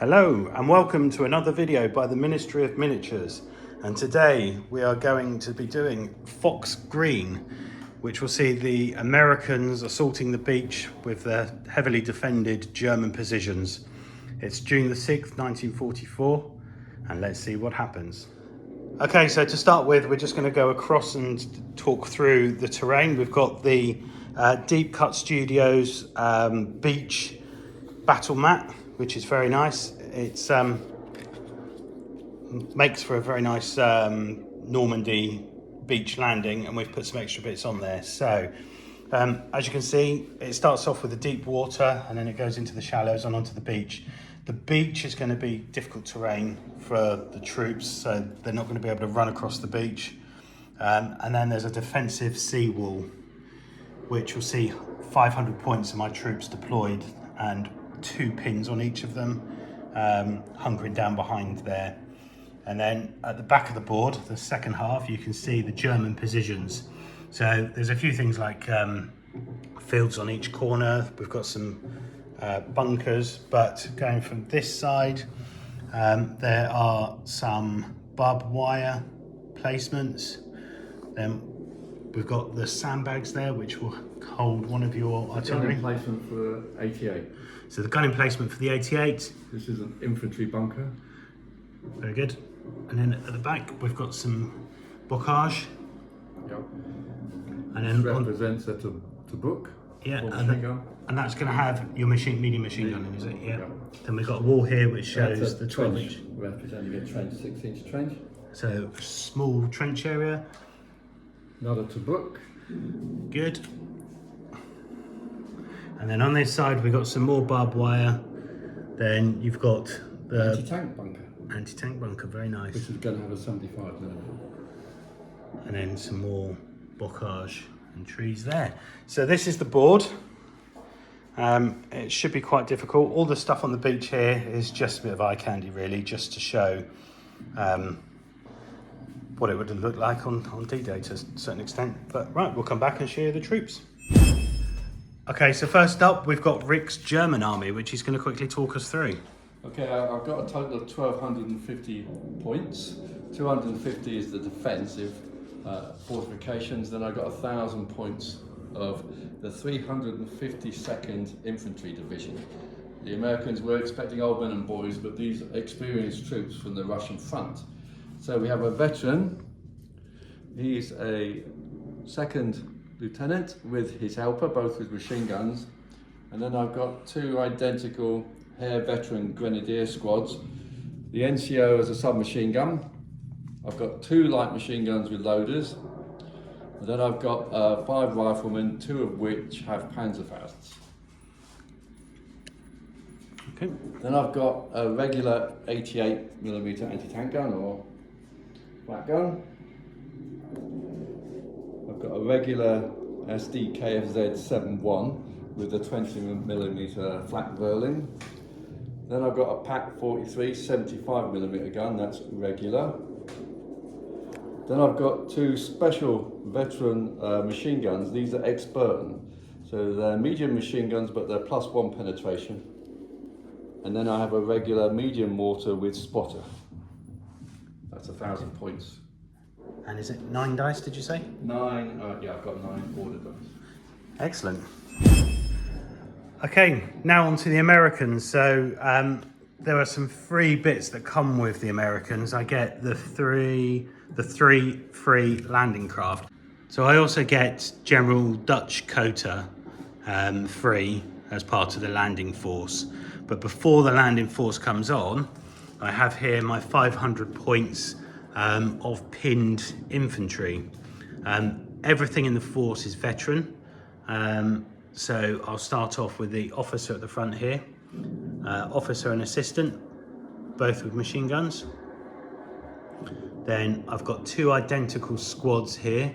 Hello and welcome to another video by the Ministry of Miniatures, and today we are going to be doing Fox Green, which will see the Americans assaulting the beach with their heavily defended German positions. It's June the 6th, 1944, and let's see what happens. Okay, so to start with, we're just going to go across and talk through the terrain. We've got the Deep Cut Studios beach battle mat, which is very nice. It's makes for a very nice Normandy beach landing, and we've put some extra bits on there. So as you can see, it starts off with the deep water and then it goes into the shallows and onto the beach. The beach is going to be difficult terrain for the troops, so they're not going to be able to run across the beach. And then there's a defensive sea wall, which will see 500 points of my troops deployed and 2 pins on each of them, hunkering down behind there. And then at the back of the board, the second half, you can see the German positions. So there's a few things like fields on each corner. We've got some bunkers, but going from this side, there are some barbed wire placements. Then we've got the sandbags there, which will hold one of your artillery. Gun emplacement for 88. So the gun emplacement for the 88. This is an infantry bunker. Very good. And then at the back, we've got some bocage. Yep. And then this represents a to book. Yeah, gun. And that's going to have your medium machine gun in, is it? Yeah. Yep. Then we've got a wall here which shows the 12 trench, inch. representing a trench, 6-inch trench. So small trench area. Another to book. Good. And then on this side we've got some more barbed wire. Then you've got the Anti-tank bunker. Anti-tank bunker, very nice. Which is going to have a 75mm. And then some more bocage and trees there. So this is the board. It should be quite difficult. All the stuff on the beach here is just a bit of eye candy, really, just to show what it would look like on D-Day to a certain extent. But right, we'll come back and show you the troops. Okay, so first up, we've got Rick's German army, which he's going to quickly talk us through. Okay, I've got a total of 1,250 points. 250 is the defensive fortifications. Then I've got 1,000 points of the 352nd Infantry Division. The Americans were expecting old men and boys, but these experienced troops from the Russian front. So we have a veteran. He's a second lieutenant with his helper, both with machine guns. And then I've got 2 identical Hair veteran Grenadier squads. The NCO has a submachine gun. I've got 2 light machine guns with loaders. And then I've got 5 riflemen, 2 of which have Panzerfausts. Okay. Then I've got a regular 88mm anti-tank gun or flat gun. I've got a regular SD KFZ 7.1 with a 20mm flat Berlin. Then I've got a PAC 43 75mm gun, that's regular. Then I've got 2 special veteran machine guns. These are ex-Burton. So they're medium machine guns, but they're +1 penetration. And then I have a regular medium mortar with spotter. That's 1,000 points. And is it 9 dice, did you say? 9, yeah, I've got 9 order dice. Excellent. Okay, now on to the Americans. So there are some free bits that come with the Americans. I get the three free landing craft. So I also get General Dutch Coter free as part of the landing force. But before the landing force comes on, I have here my 500 points of pinned infantry. Everything in the force is veteran. So I'll start off with the officer at the front here, officer and assistant, both with machine guns. Then I've got 2 identical squads here,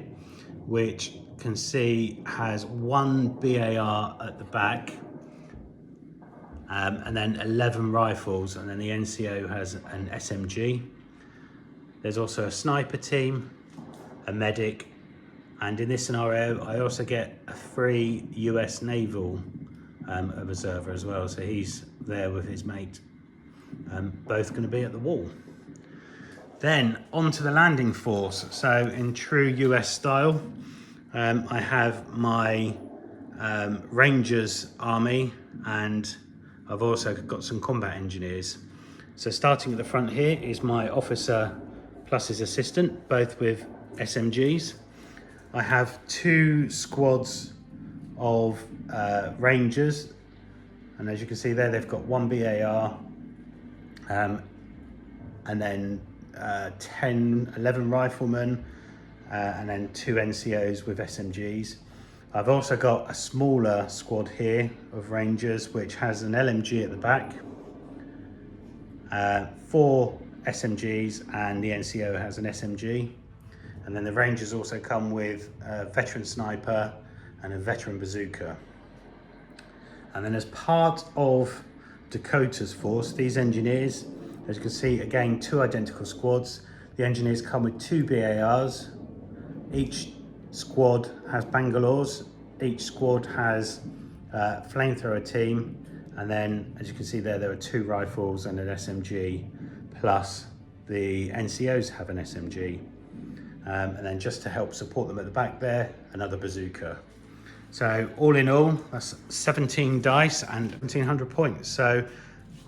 which can see has 1 BAR at the back, and then 11 rifles, and then the NCO has an SMG. There's also a sniper team, a medic, and in this scenario, I also get a free US Naval observer as well, so he's there with his mate. both going to be at the wall. Then onto the landing force. So in true US style, I have my Rangers army, and I've also got some combat engineers. So starting at the front here is my officer plus his assistant, both with SMGs. I have 2 squads of Rangers, and as you can see there, they've got 1 BAR, and then 11 riflemen, and then 2 NCOs with SMGs. I've also got a smaller squad here of Rangers, which has an LMG at the back, 4 SMGs, and the NCO has an SMG. And then the Rangers also come with a veteran sniper and a veteran bazooka. And then as part of Dakota's force, these engineers, as you can see, again, 2 identical squads. The engineers come with 2 BARs. Each squad has Bangalores. Each squad has a flamethrower team. And then, as you can see there are 2 rifles and an SMG, plus the NCOs have an SMG. And then just to help support them at the back there, another bazooka. So all in all, that's 17 dice and 1,700 points. So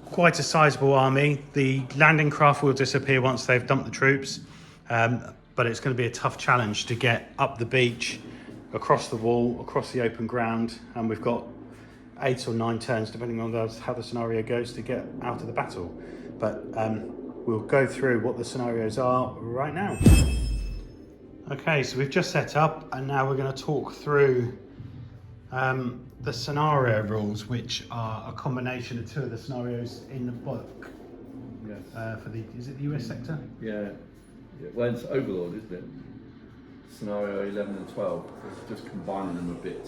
quite a sizable army. The landing craft will disappear once they've dumped the troops, but it's going to be a tough challenge to get up the beach, across the wall, across the open ground, and we've got 8 or 9 turns, depending on how the scenario goes, to get out of the battle. But we'll go through what the scenarios are right now. Okay, so we've just set up, and now we're going to talk through the scenario rules, which are a combination of 2 of the scenarios in the book. Yes. Is it the US sector? Yeah. Well, it's Overlord, isn't it? Scenario 11 and 12. It's just combining them a bit.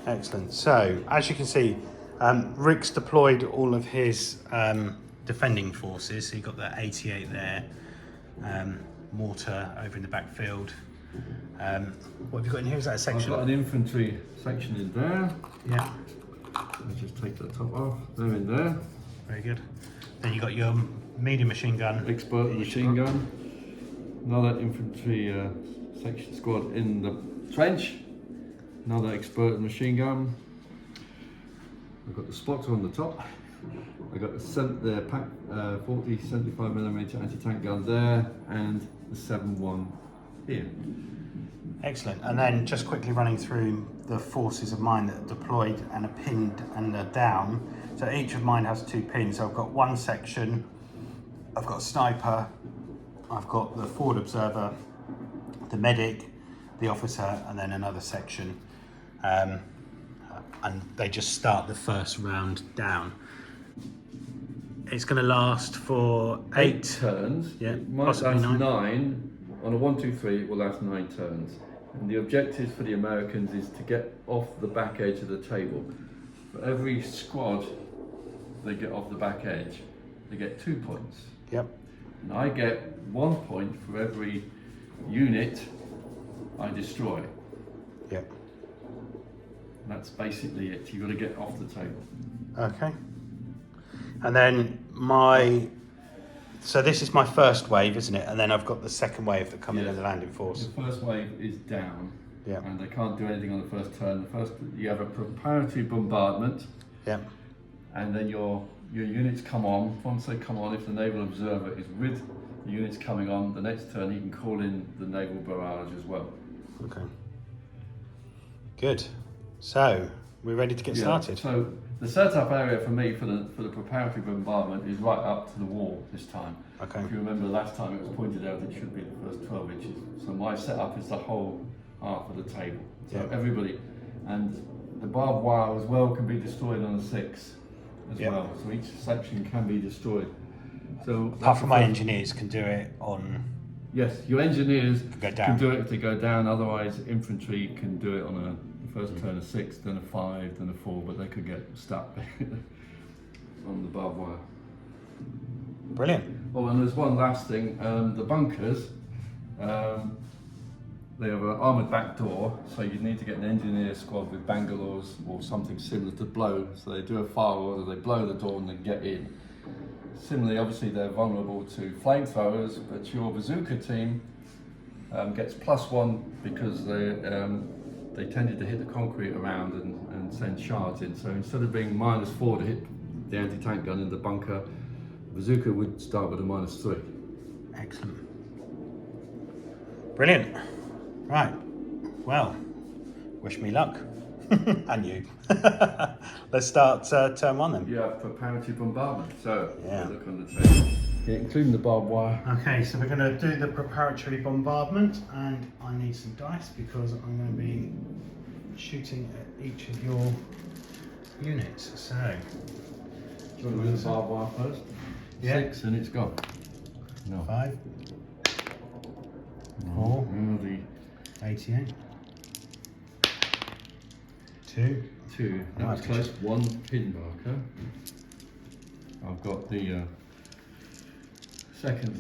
Excellent. So, as you can see, Rick's deployed all of his defending forces. So you've got the 88 there, mortar over in the backfield. What have you got in here? Is that a section? I've got an infantry section in there. Yeah. Let's just take the top off. They're in there. Very good. Then you've got your medium machine gun. Expert machine gun. Another infantry section squad in the trench. Another expert machine gun. I've got the spotter on the top. I've got the 40 75mm anti-tank gun there, and the 7.1 here. Excellent. And then just quickly running through the forces of mine that are deployed and are pinned and are down. So each of mine has 2 pins. So I've got 1 section, I've got a sniper, I've got the forward observer, the medic, the officer, and then another section. And they just start the first round down. It's going to last for 8 turns. Yeah, it might possibly last 9. 9. On a 1, 2, 3, it will last 9 turns. And the objective for the Americans is to get off the back edge of the table. For every squad they get off the back edge, they get 2 points. Yep. And I get 1 point for every unit I destroy. Yep. And that's basically it. You've got to get off the table. Okay. And then so this is my first wave, isn't it? And then I've got the second wave that come in Yes. as a landing force. The first wave is down. Yeah. And they can't do anything on the first turn. You have a preparatory bombardment. Yeah. And then your units come on. Once they come on, if the naval observer is with the units coming on, the next turn he can call in the naval barrage as well. Okay. Good. So we're ready to get started. So the setup area for me for the preparatory bombardment is right up to the wall this time. Okay. If you remember last time it was pointed out it should be the first 12 inches. So my setup is the whole half of the table. So Yeah. everybody, and the barbed wire as well can be destroyed on a 6 as Yeah. well. So each section can be destroyed. So Apart from my engineers can do it on. yes, your engineers Go down. can do it to go down. Otherwise, infantry can do it on the first turn a 6, then a 5, then a 4, but they could get stuck on the barbed wire. Brilliant. Oh, and there's one last thing. The bunkers, They have an armoured back door, so you need to get an engineer squad with Bangalores or something similar to blow. So they do a fire order, they blow the door and then get in. Similarly, obviously they're vulnerable to flamethrowers, but your bazooka team gets +1 because they tended to hit the concrete around and send shards in. So instead of being -4 to hit the anti-tank gun in the bunker, bazooka would start with a -3. Excellent. Brilliant. Right. Well, wish me luck. And you. Let's start turn 1 then. You have preparatory bombardment. So Yeah. look on the table. Yeah, including the barbed wire. Okay, so we're going to do the preparatory bombardment, and I need some dice because I'm going to be shooting at each of your units. So, Do you want to do the barbed wire first? Yeah. 6 and it's gone. No. 5, No. 4, No, the 88, 2. 2. That was close. 1 pin marker. I've got the second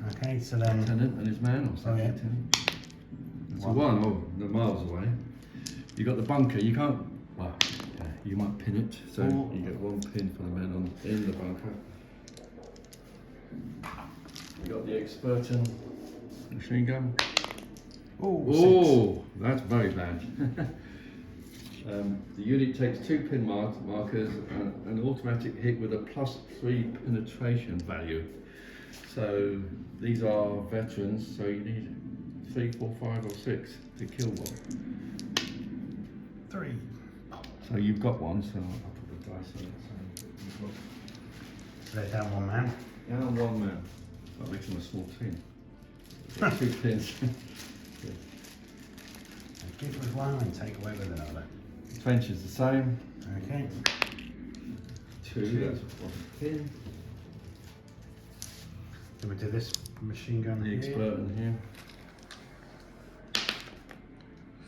Okay, so then lieutenant and his man, or second yeah. lieutenant. That's a 1. 1. Oh, they're miles away. You got the bunker. You can't. Well, yeah, you might pin it, so 4. you get 1 pin for the men in the bunker. You got the Expertin machine gun. Oh, that's very bad. The unit takes 2 pin markers and an automatic hit with a +3 penetration value. So these are veterans, so you need 3, 4, 5 or 6 to kill one. 3. So you've got 1, so I'll put the dice on it. So Lay down 1 man. down 1 man. That makes them a small team. 2 pins. Yeah. Give with 1 and take away with another. Trench is the same. Okay. 2, that's 1 pin. Then we do this machine gun The here. Expertin here.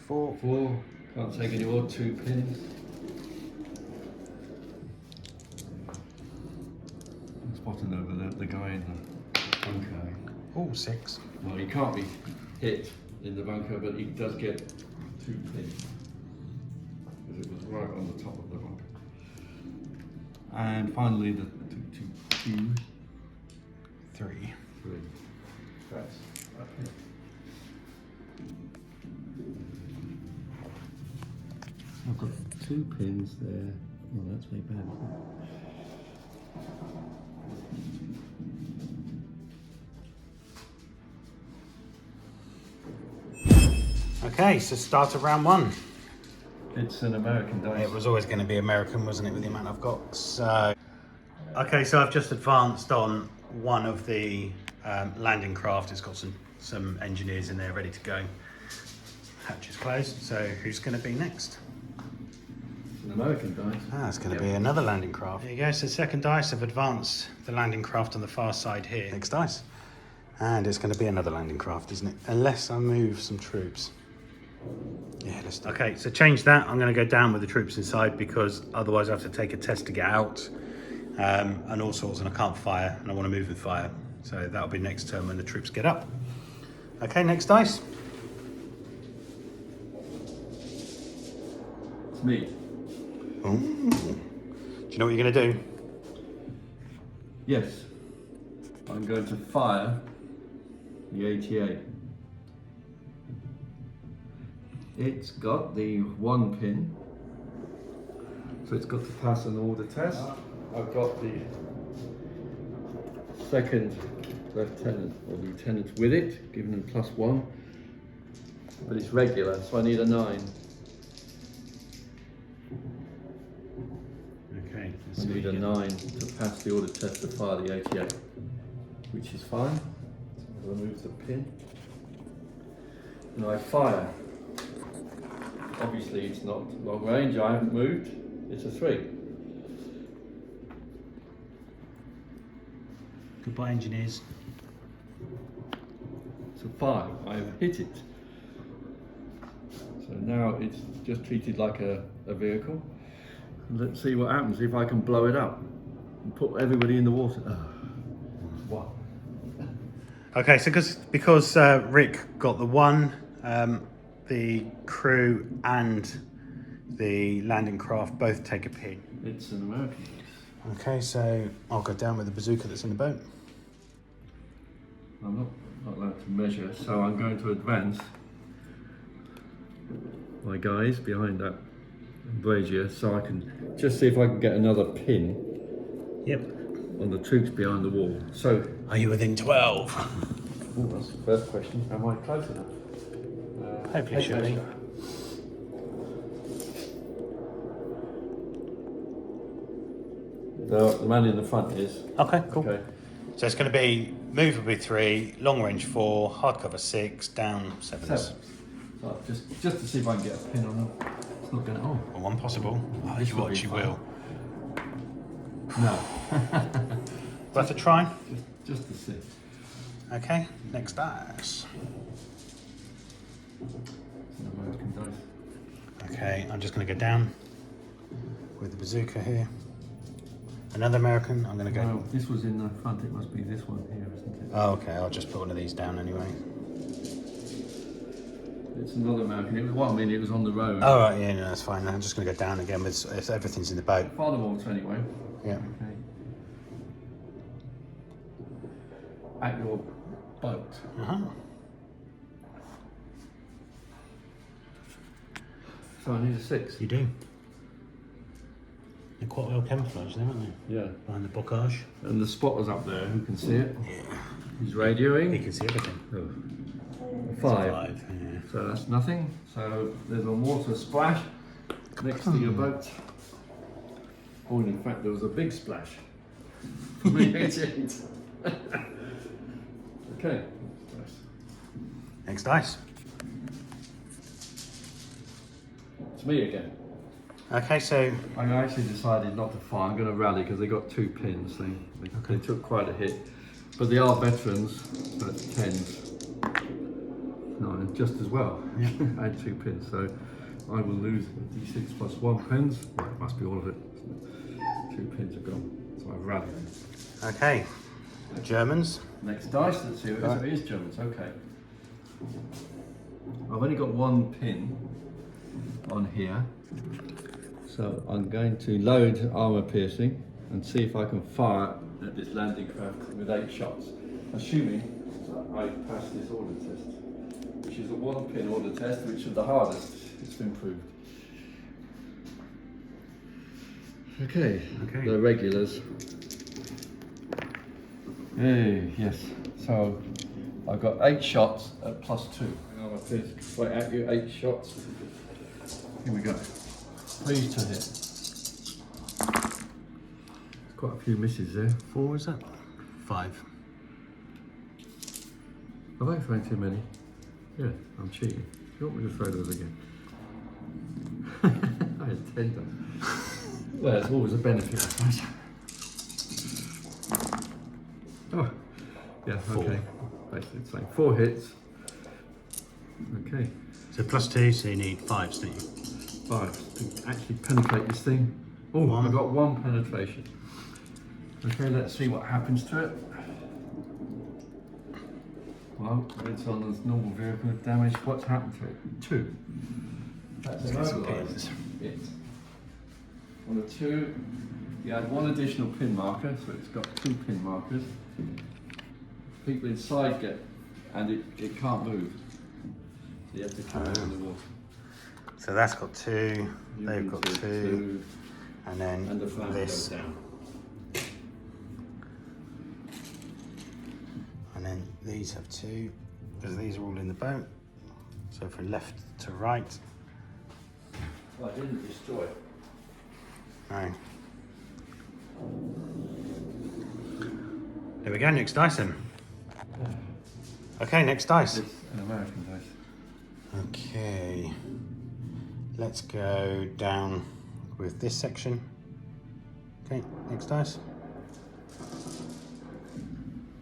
4. 4, can't take any more, 2 pins. I'm spotting over there, the guy in the bunker. Oh, 6. Well, he can't be hit in the bunker, but he does get 2 pins. Because it was right on the top of the bunker. And finally, the 2, 3. 3. That's up here. I've got 2 pins there. Oh, that's very bad. Okay, so start of round 1. It's an American dice. It was always going to be American, wasn't it, with the amount I've got? So, okay, so I've just advanced on one of the landing craft. It's got some engineers in there ready to go. Hatch is closed. So who's going to be next? An American dice. Ah, it's going to be another landing craft. There you go. So second dice, I've advanced the landing craft on the far side here. Next dice. And it's going to be another landing craft, isn't it? Unless I move some troops. Yeah, let's do it. Okay, so change that. I'm going to go down with the troops inside because otherwise I have to take a test to get out. And all sorts, and I can't fire, and I want to move with fire. So that'll be next turn when the troops get up. Okay, next dice. It's me. Ooh. Do you know what you're going to do? Yes. I'm going to fire the 88. It's got the 1 pin, so it's got to pass an order test. I've got the second lieutenant or lieutenant with it, giving them +1, but it's regular, so I need a 9. Okay. I need a 9 to pass the order test to fire the 88, which is fine. I'll remove the pin. And I fire. Obviously it's not long range, I haven't moved. It's a 3. Goodbye, engineers. It's a 5. I've hit it. So now it's just treated like a vehicle. Let's see what happens if I can blow it up and put everybody in the water. What? Okay, so because Rick got the 1, The crew and the landing craft both take a pin. It's an American. Okay, so I'll go down with the bazooka that's in the boat. I'm not allowed to measure, so I'm going to advance my guys behind that brazier so I can just see if I can get another pin on the troops behind the wall. So, are you within 12? Oh, that's the first question. Am I close enough? Hopefully, should be. The man in the front is. Okay, cool. Okay. So it's going to be move will be 3, long range 4, hard cover 6, down 7. So just to see if I can get a pin on them. It's not going to. Oh, Well, one possible. Oh, This you will watch, be you fun. will. no. Worth a try. Just to see. Okay, next dice. It's an American dice. Okay, I'm just going to go down with the bazooka here. Another American. I'm going to go. No, this was in the front. It must be this one here, isn't it? Oh, okay. I'll just put one of these down anyway. It's another American. It was on the road. Oh, right, yeah, no, that's fine. I'm just going to go down again with everything's in the boat. Father Waltz anyway. Yeah. Okay. At your boat. Uh-huh. So I need a 6. You do. They're quite well camouflaged, aren't they? Yeah. Behind the bocage. And the spotter's up there. Who can see it? Yeah. He's You radioing. can see everything. Oh. It's 5. yeah. So that's nothing. So there's a water splash next to your boat. Oh, and in fact, there was a big splash. Okay. Next dice. It's me again. Okay, so I actually decided not to fire. I'm going to rally because they got 2 pins. They took quite a hit, but they are veterans. So it's 10s. No, just as well. Yeah. I had 2 pins, so I will lose d6 plus 1 pins. Well, it must be all of it. 2 pins are gone. So I've rallied. okay, Germans. Next dice. Let's see who it is. Right. It is Germans. Okay. I've only got 1 pin on here. So I'm going to load armor piercing and see if I can fire at this landing craft with 8 shots, assuming that I pass this order test, which is a 1-pin order test, which is the hardest. It's been proved. Okay. The regulars. Hey, yes. So I've got 8 shots at +2. Armor piercing straight at you, 8 shots. Here we go. Please to hit. Quite a few misses there. 4 is that? 5. Have I thrown too many? Yeah, I'm cheating. Do you want me to throw those again? I had 10 done. Well, it's always a benefit, I suppose. Oh, yeah, 4. okay. Basically the same. 4 hits. Okay. So +2, so you need 5, don't you? 5 to actually penetrate this thing. Oh, 1. I got 1 penetration. Okay, let's see what happens to it. Well, it's on this normal vehicle with damage. What's happened to it? 2. That's Let's get some immobilized. pins. It. On the 2, you add 1 additional pin marker, so it's got 2 pin markers. People inside get, and it can't move. So you have to carry it in the water. So that's got 2, You they've can got see 2, and then and the flag this, goes down. and then these have 2, because these are all in the boat. So from left to right. Well, I didn't destroy it. No. There we go, next dice then. Okay, next dice. It's an American dice. Okay, let's go down with this section. Okay, next dice.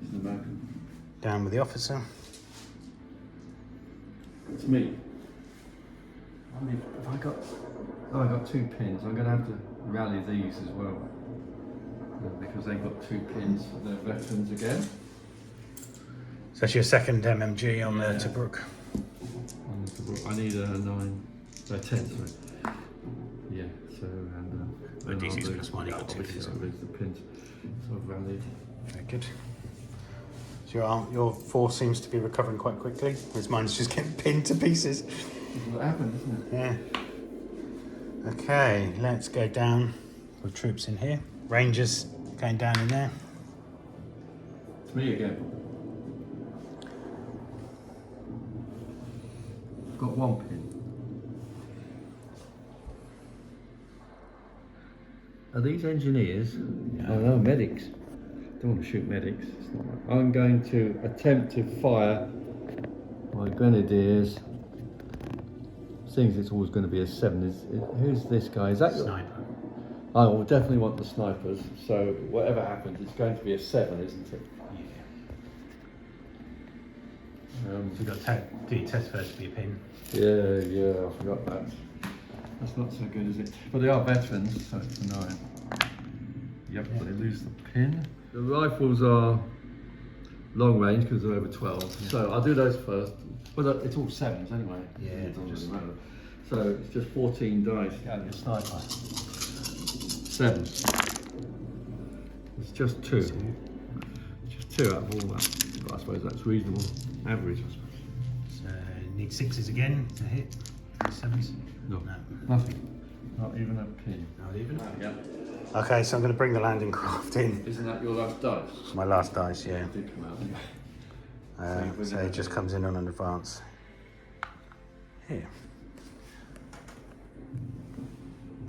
It's an American. Down with the officer. It's me. Have I got? Oh, I got 2 pins. I'm going to have to rally these as well because they've got 2 pins. They're veterans again. So that's your second MMG on the Yeah. Tobruk. On I need a 9, no 10, sorry. Yeah, so and D6 plus 1, you got 2 pins. I'll lose the pins. So I've rallied. Very good. So your force seems to be recovering quite quickly. His mine's just getting pinned to pieces. That's what happened, isn't it? Yeah. Okay, let's go down with troops in here. Rangers going down in there. It's me again. Got 1 pin. Are these engineers? Yeah. Oh no, medics. Don't want to shoot medics. It's not right. I'm going to attempt to fire my Grenadiers. Seeing as it's always going to be a 7. Who's this guy? Is that your Sniper. I will definitely want the snipers. So whatever happens, it's going to be a 7, isn't it? So you've got to do your test first to be a pin. Yeah, I forgot that. That's not so good, is it? But they are veterans, so it's a 9. Yep, but they lose the pin. The rifles are long range because they're over 12. Yeah. So I'll do those first. But it's all 7s anyway. Yeah, it doesn't really matter. So it's just 14 dice. Yeah, your sniper. 7. It's just 2. Just 2 out of all that. But I suppose that's reasonable. Average, I suppose. So need 6s again to hit. 7s? No. Nothing. Not even a pin. Not even? Yeah. Okay, so I'm going to bring the landing craft in. Isn't that your last dice? My last dice, yeah. It did come out anyway. So it just comes in on an advance. Here.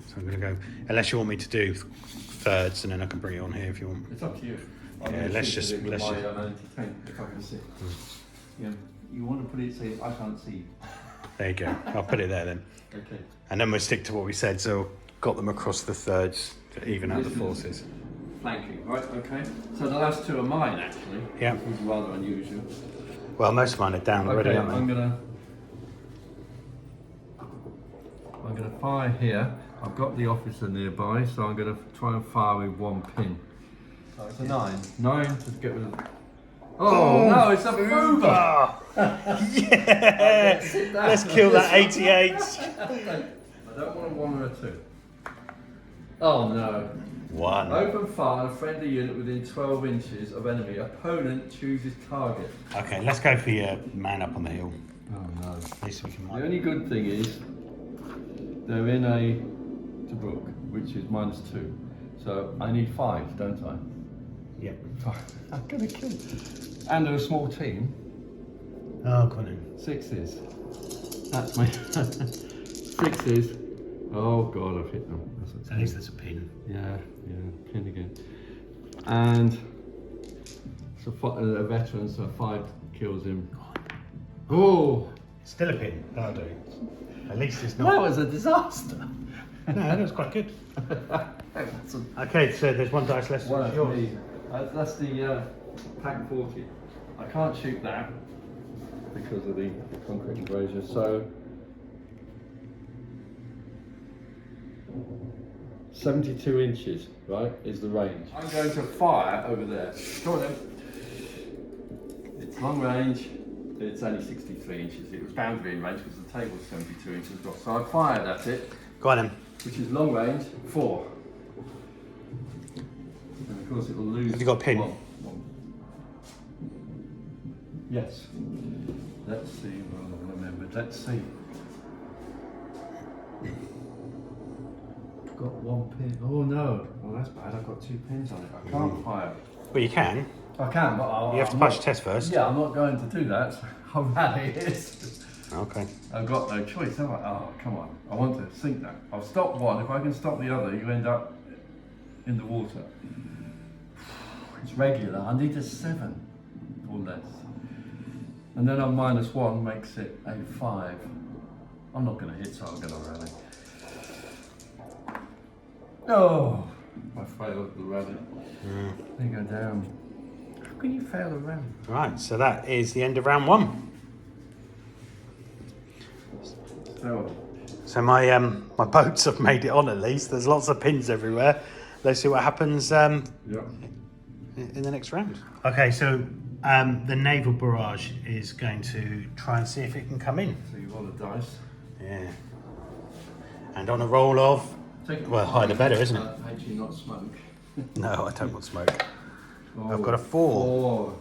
So I'm going to go, unless you want me to do thirds, and then I can bring it on here if you want. It's up to you. Yeah, let's just. If I can see. Yeah, you want to put it so I can't see. There you go. I'll put it there then. Okay. And then we'll stick to what we said. So got them across the thirds to even out the forces. Flanking, right? Okay. So the last 2 are mine, actually. Yeah. Which is rather unusual. Well, most of mine are down already, Okay, aren't they? I'm gonna fire here. I've got the officer nearby, so I'm gonna try and fire with 1 pin. So it's a 9. 9 to get rid of. Oh no, it's a Fuba! Yeah! Let's kill that 88. I don't want a 1 or a 2. Oh no. 1. Open fire on a friendly unit within 12 inches of enemy. Opponent chooses target. Okay, let's go for your man up on the hill. Oh no. At least we can The only good thing is they're in a Tobruk, which is -2. So I need 5, don't I? Yep. I'm gonna kill. And they're a small team. Oh, come on. 6s. That's my 6s. Oh god, I've hit them. At least there's a pin. Yeah, pin again. And so a veteran, so 5 kills him. Oh! Still a pin. That'll do. At least it's not. That was a disaster. No, that was quite good. Okay, so there's 1 dice less. One Yours. of me. That's the Pack 40. I can't shoot that because of the concrete embrasure. So 72 inches, right, is the range. I'm going to fire over there. Come on then. It's long range. It's only 63 inches. It was bound to be in range because the table's 72 inches across. So I fired at it. Go on then. Which is long range, 4. And of course it will lose. Have you got a pin? 1. Yes. Let's see. Well, I remembered. Let's see. Got 1 pin. Oh no. Oh, that's bad. I've got 2 pins on it. I can't fire. Well, you can. I can, but You have to pass your test first. Yeah, I'm not going to do that. I'll rally it. Okay. I've got no choice, have I? Oh, come on. I want to sink that. I'll stop one. If I can stop the other, you end up in the water. It's regular. I need a 7 or less. And then on -1 makes it a 5. I'm not going to hit, so I'm going to rally. Oh, I failed the rally. They go down. How can you fail a rally? Right, so that is the end of round 1. Terrible. So my boats have made it on at least. There's lots of pins everywhere. Let's see what happens Yeah. in the next round. Okay, so The naval barrage is going to try and see if it can come in. So you roll the dice. Yeah. And on a roll of, well, higher the better, isn't it? Actually not smoke. No, I don't want smoke. Oh, I've got a 4. 4.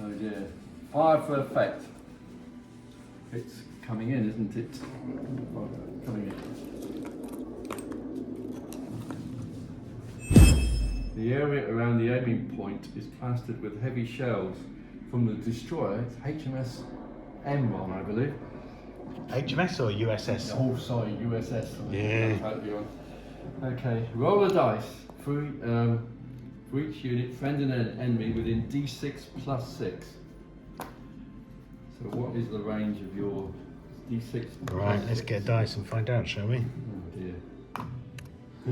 Oh dear. 5 for effect. It's coming in, isn't it? Oh, coming in. The area around the aiming point is plastered with heavy shells from the destroyer. It's HMS M1, I believe. HMS or USS? Oh, sorry, USS. Yeah. Totally wrong. Okay, roll a dice for each unit, friend and an enemy within D6 plus 6. So what is the range of your D6 plus Right, let's 6? get a dice and find out, shall we? Oh dear.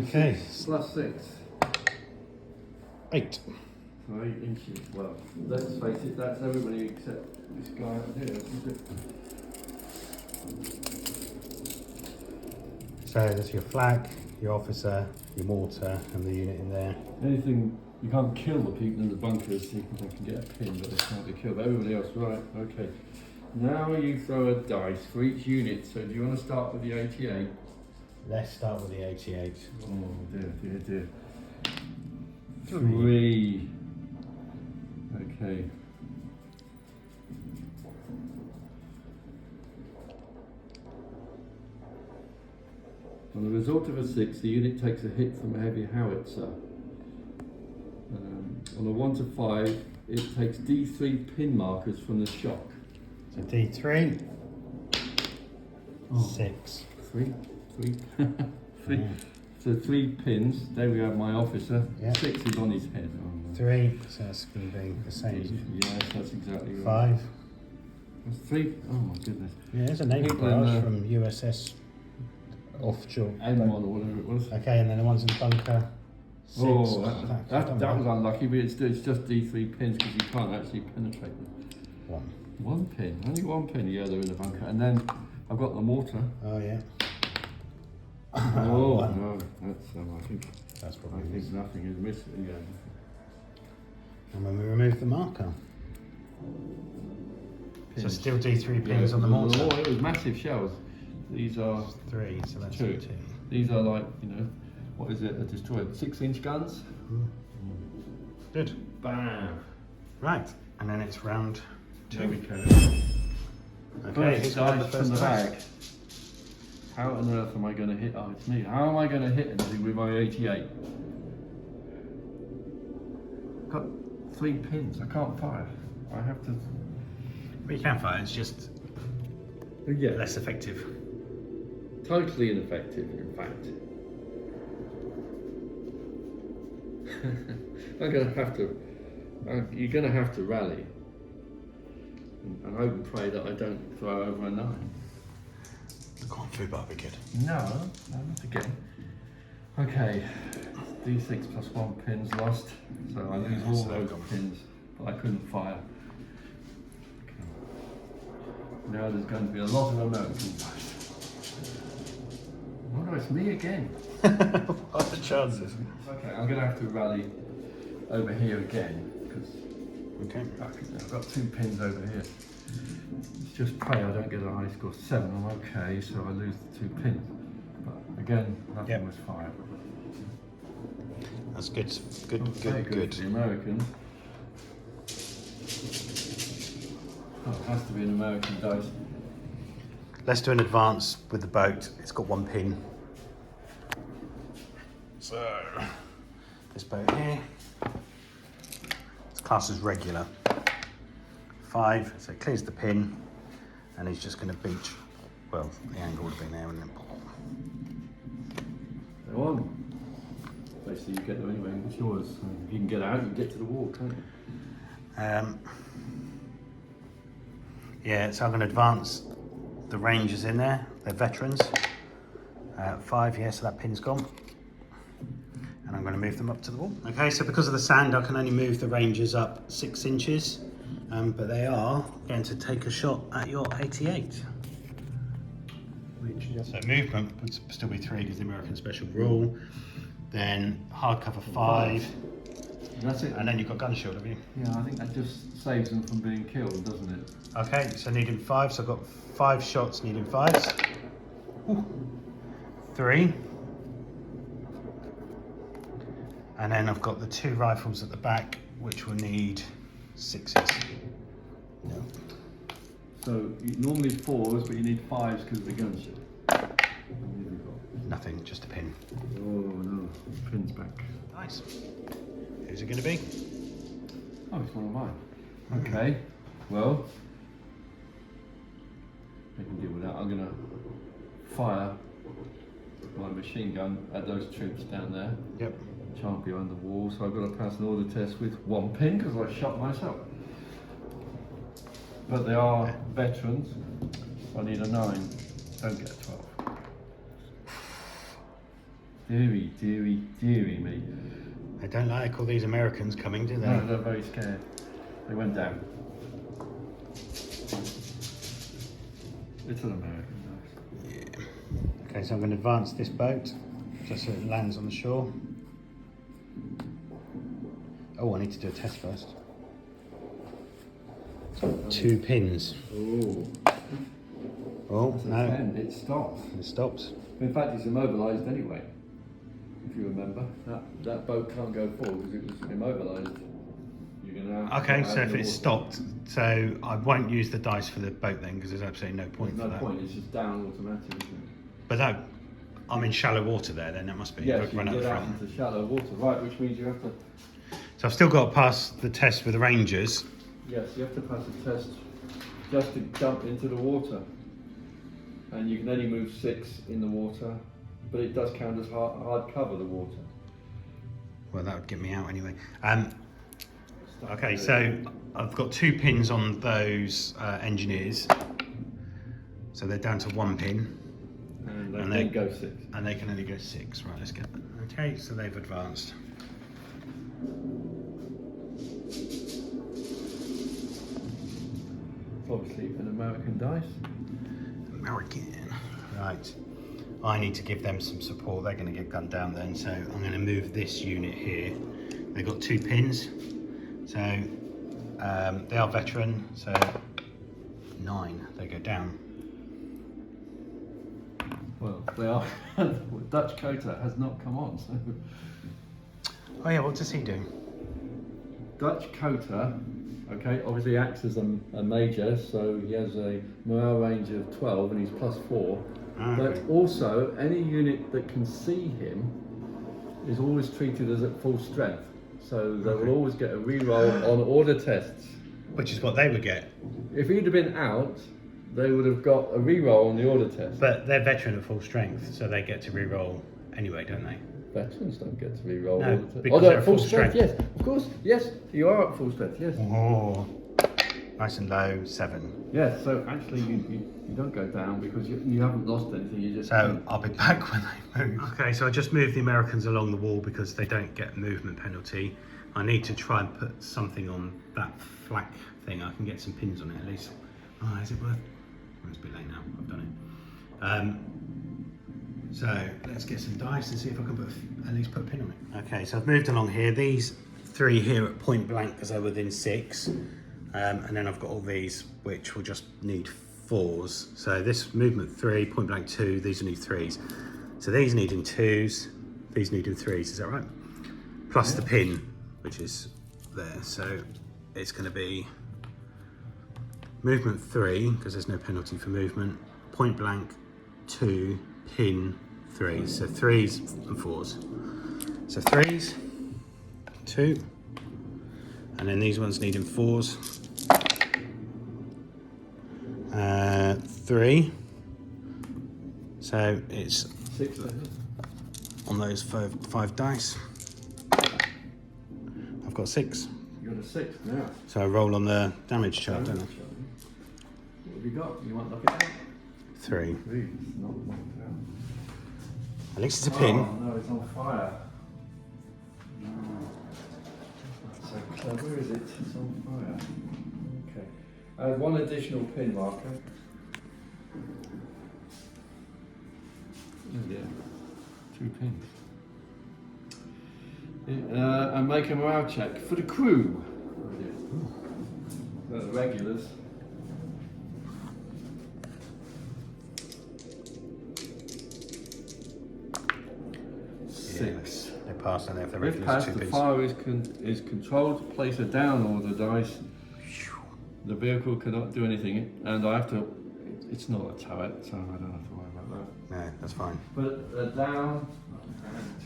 Okay. Plus 6. 8. So 8 inches. Well, let's face it, that's everybody except this guy up here, isn't it? So there's your flag, your officer, your mortar, and the unit in there. Anything, you can't kill the people in the bunkers, so they can get a pin, but they can't be killed. But everybody else, right, okay. Now you throw a dice for each unit. So do you want to start with the 88? Let's start with the 88. Oh dear, dear, dear. 3. Okay. On the result of a 6, the unit takes a hit from a heavy howitzer. On a 1 to 5, it takes D3 pin markers from the shock. So D3. Oh. 6. 3. 3. 3. Yeah. So 3 pins. There we have my officer. Yeah. 6 is on his head. Oh, no. 3. So that's going to be the same. Yes, that's exactly right. 5. That's 3. Oh my goodness. Yeah, there's a naval People in barrage the- from USS offshore. M1 or whatever it was. Okay, and then the ones in the bunker. 6. Oh, That's that was unlucky, but it's just D3 pins because you can't actually penetrate them. 1. 1 pin, only 1 pin. Yeah, they're in the bunker. And then I've got the mortar. Oh, yeah. Oh, 1. no, that's, I think Probably nothing is missing. Yeah. And when we remove the marker. So Pins. still D3 Yeah, pins on the mortar. It was massive shells. These are 3, so that's 2. 2. These are like, what is it? A destroyer. 6-inch guns. Good. Bam. Right, and then it's round 2. There we go. Okay, First who's got the dice from first the dice? bag. How on earth am I going to hit? Oh, it's me. How am I going to hit anything with my 88? Got 3 pins. I can't fire. I have to. Well, you can fire, it's just Yeah. less effective. Totally ineffective, in fact. I'm going to have to. You're going to have to rally. And hope and pray that I don't throw over a 9. The conflict bar be good. No, not again. Okay, D6 plus 1 pins lost, so I lose all so those gone. pins, but I couldn't fire. Okay. Now there's going to be a lot of American dice. Oh no, it's me again. What are the chances? Okay, I'm going to have to rally over here again, because Okay. I've got 2 pins over here. Let's just pray I don't get a high score. 7, I'm okay, so I lose the 2 pins. But again, nothing was fired. That's good. Good, Not very good. for the Americans. Oh, it has to be an American dice. Let's do an advance with the boat. It's got 1 pin. So, this boat here, it's classed as regular. 5, so it clears the pin, and he's just going to beach. Well, the angle would have been there, and then They're on. Basically, you get them anyway. It's yours. If you can get out, you can get to the wall, can't you? Yeah, so I'm going to advance the Rangers in there. They're veterans. 5, yeah, so that pin's gone. And I'm going to move them up to the wall. Okay, so because of the sand, I can only move the Rangers up 6 inches. But they are going to take a shot at your 88. So movement would still be 3 because the American special rule. Then hardcover 5. That's it. And then you've got gun shield, have you? Yeah, I think that just saves them from being killed, doesn't it? Okay, so needing 5, so I've got 5 shots needing 5s. Ooh. 3. And then I've got the 2 rifles at the back, which will need 6s. No. So you normally 4s, but you need 5s because of the gun shield. Nothing, just a pin. Oh no, pin's back. Nice. Who's it going to be? Oh, it's one of mine. Okay, well, I can deal with that. I'm going to fire my machine gun at those troops down there. Yep. Charge behind the wall, so I've got to pass an order test with 1 pin because I shot myself. But they are veterans. I need a 9. Don't get a 12. Deary me. They don't like all these Americans coming, do they? No, they're very scared. They went down. It's an American dice. Yeah. Okay, so I'm going to advance this boat just so it lands on the shore. Oh, I need to do a test first. 2 pins. Oh. Oh, no. 10. It stops. It stops. In fact, it's immobilised anyway. If you remember, that boat can't go forward because it was immobilised. You're gonna have Okay, to so if it's stopped, so I won't use the dice for the boat then because there's absolutely no point There's for no that. point. It's just down automatic, isn't it? But that, I'm in shallow water there, then that must be. Yes, you run can out get the out front. into shallow water, right? Which means you have to. So I've still got to pass the test with the Rangers. Yes, you have to pass a test just to jump into the water, and you can only move 6 in the water, but it does count as hard cover the water. Well, that would get me out anyway. Okay, so I've got 2 pins on those engineers, so they're down to 1 pin. And they can go 6. And they can only go 6. Right, let's get that. Okay, so they've advanced. Obviously, an American dice. American. Right. I need to give them some support. They're going to get gunned down then, so I'm going to move this unit here. They've got 2 pins, so they are veteran, so 9. They go down. Well, they are. Dutch Coter has not come on, so. Oh yeah, what does he do? Dutch Coter, okay, obviously acts as a major, so he has a morale range of 12 and he's +4. But also, any unit that can see him is always treated as at full strength. So they will always get a re-roll on order tests. Which is what they would get. If he'd have been out, they would have got a re-roll on the order test. But they're veteran at full strength, so they get to re-roll anyway, don't they? Veterans don't get to re-roll No, order tests. because They're they're at full full strength, strength. yes. Of course, yes, you are at full strength, yes. Oh, nice and low, 7. Yes, so actually you don't go down because you haven't lost anything, you just... So I'll be back when they move. Okay, so I just moved the Americans along the wall because they don't get movement penalty. I need to try and put something on that flak thing. I can get some pins on it at least. Oh, is it worth? Oh, it's a bit late now. I've done it. So let's get some dice and see if I can at least put a pin on it. Okay, so I've moved along here. These 3 here at point blank because they're within 6. And then I've got all these which will just need 4s. So this movement 3, point blank 2, these will need 3s. So these needing 2s, these needing 3s, is that right? Plus the pin, which is there. So it's going to be movement 3, because there's no penalty for movement, point blank 2, pin 3. So 3s and 4s. So 3s, 2, and then these ones needing 4s. 3. So it's 6 on those 5 dice. I've got 6. You got a 6 now. So I roll on the damage chart, don't I? What have you got? You might knock it out. 3. 3, it's not knocked out. At least it's a pin. Oh no, it's on fire. No. That's so clever, is it? It's on fire. Okay. I have 1 additional pin marker. Oh yeah. 2 pins. And make a morale check for the crew. The regulars. Six. They pass and they have the If regulars passed, 2 the pins. fire is controlled. Place a down order dice. The vehicle cannot do anything, and I have to. It's not a turret, so I don't have to worry about that. No, that's fine. But a down.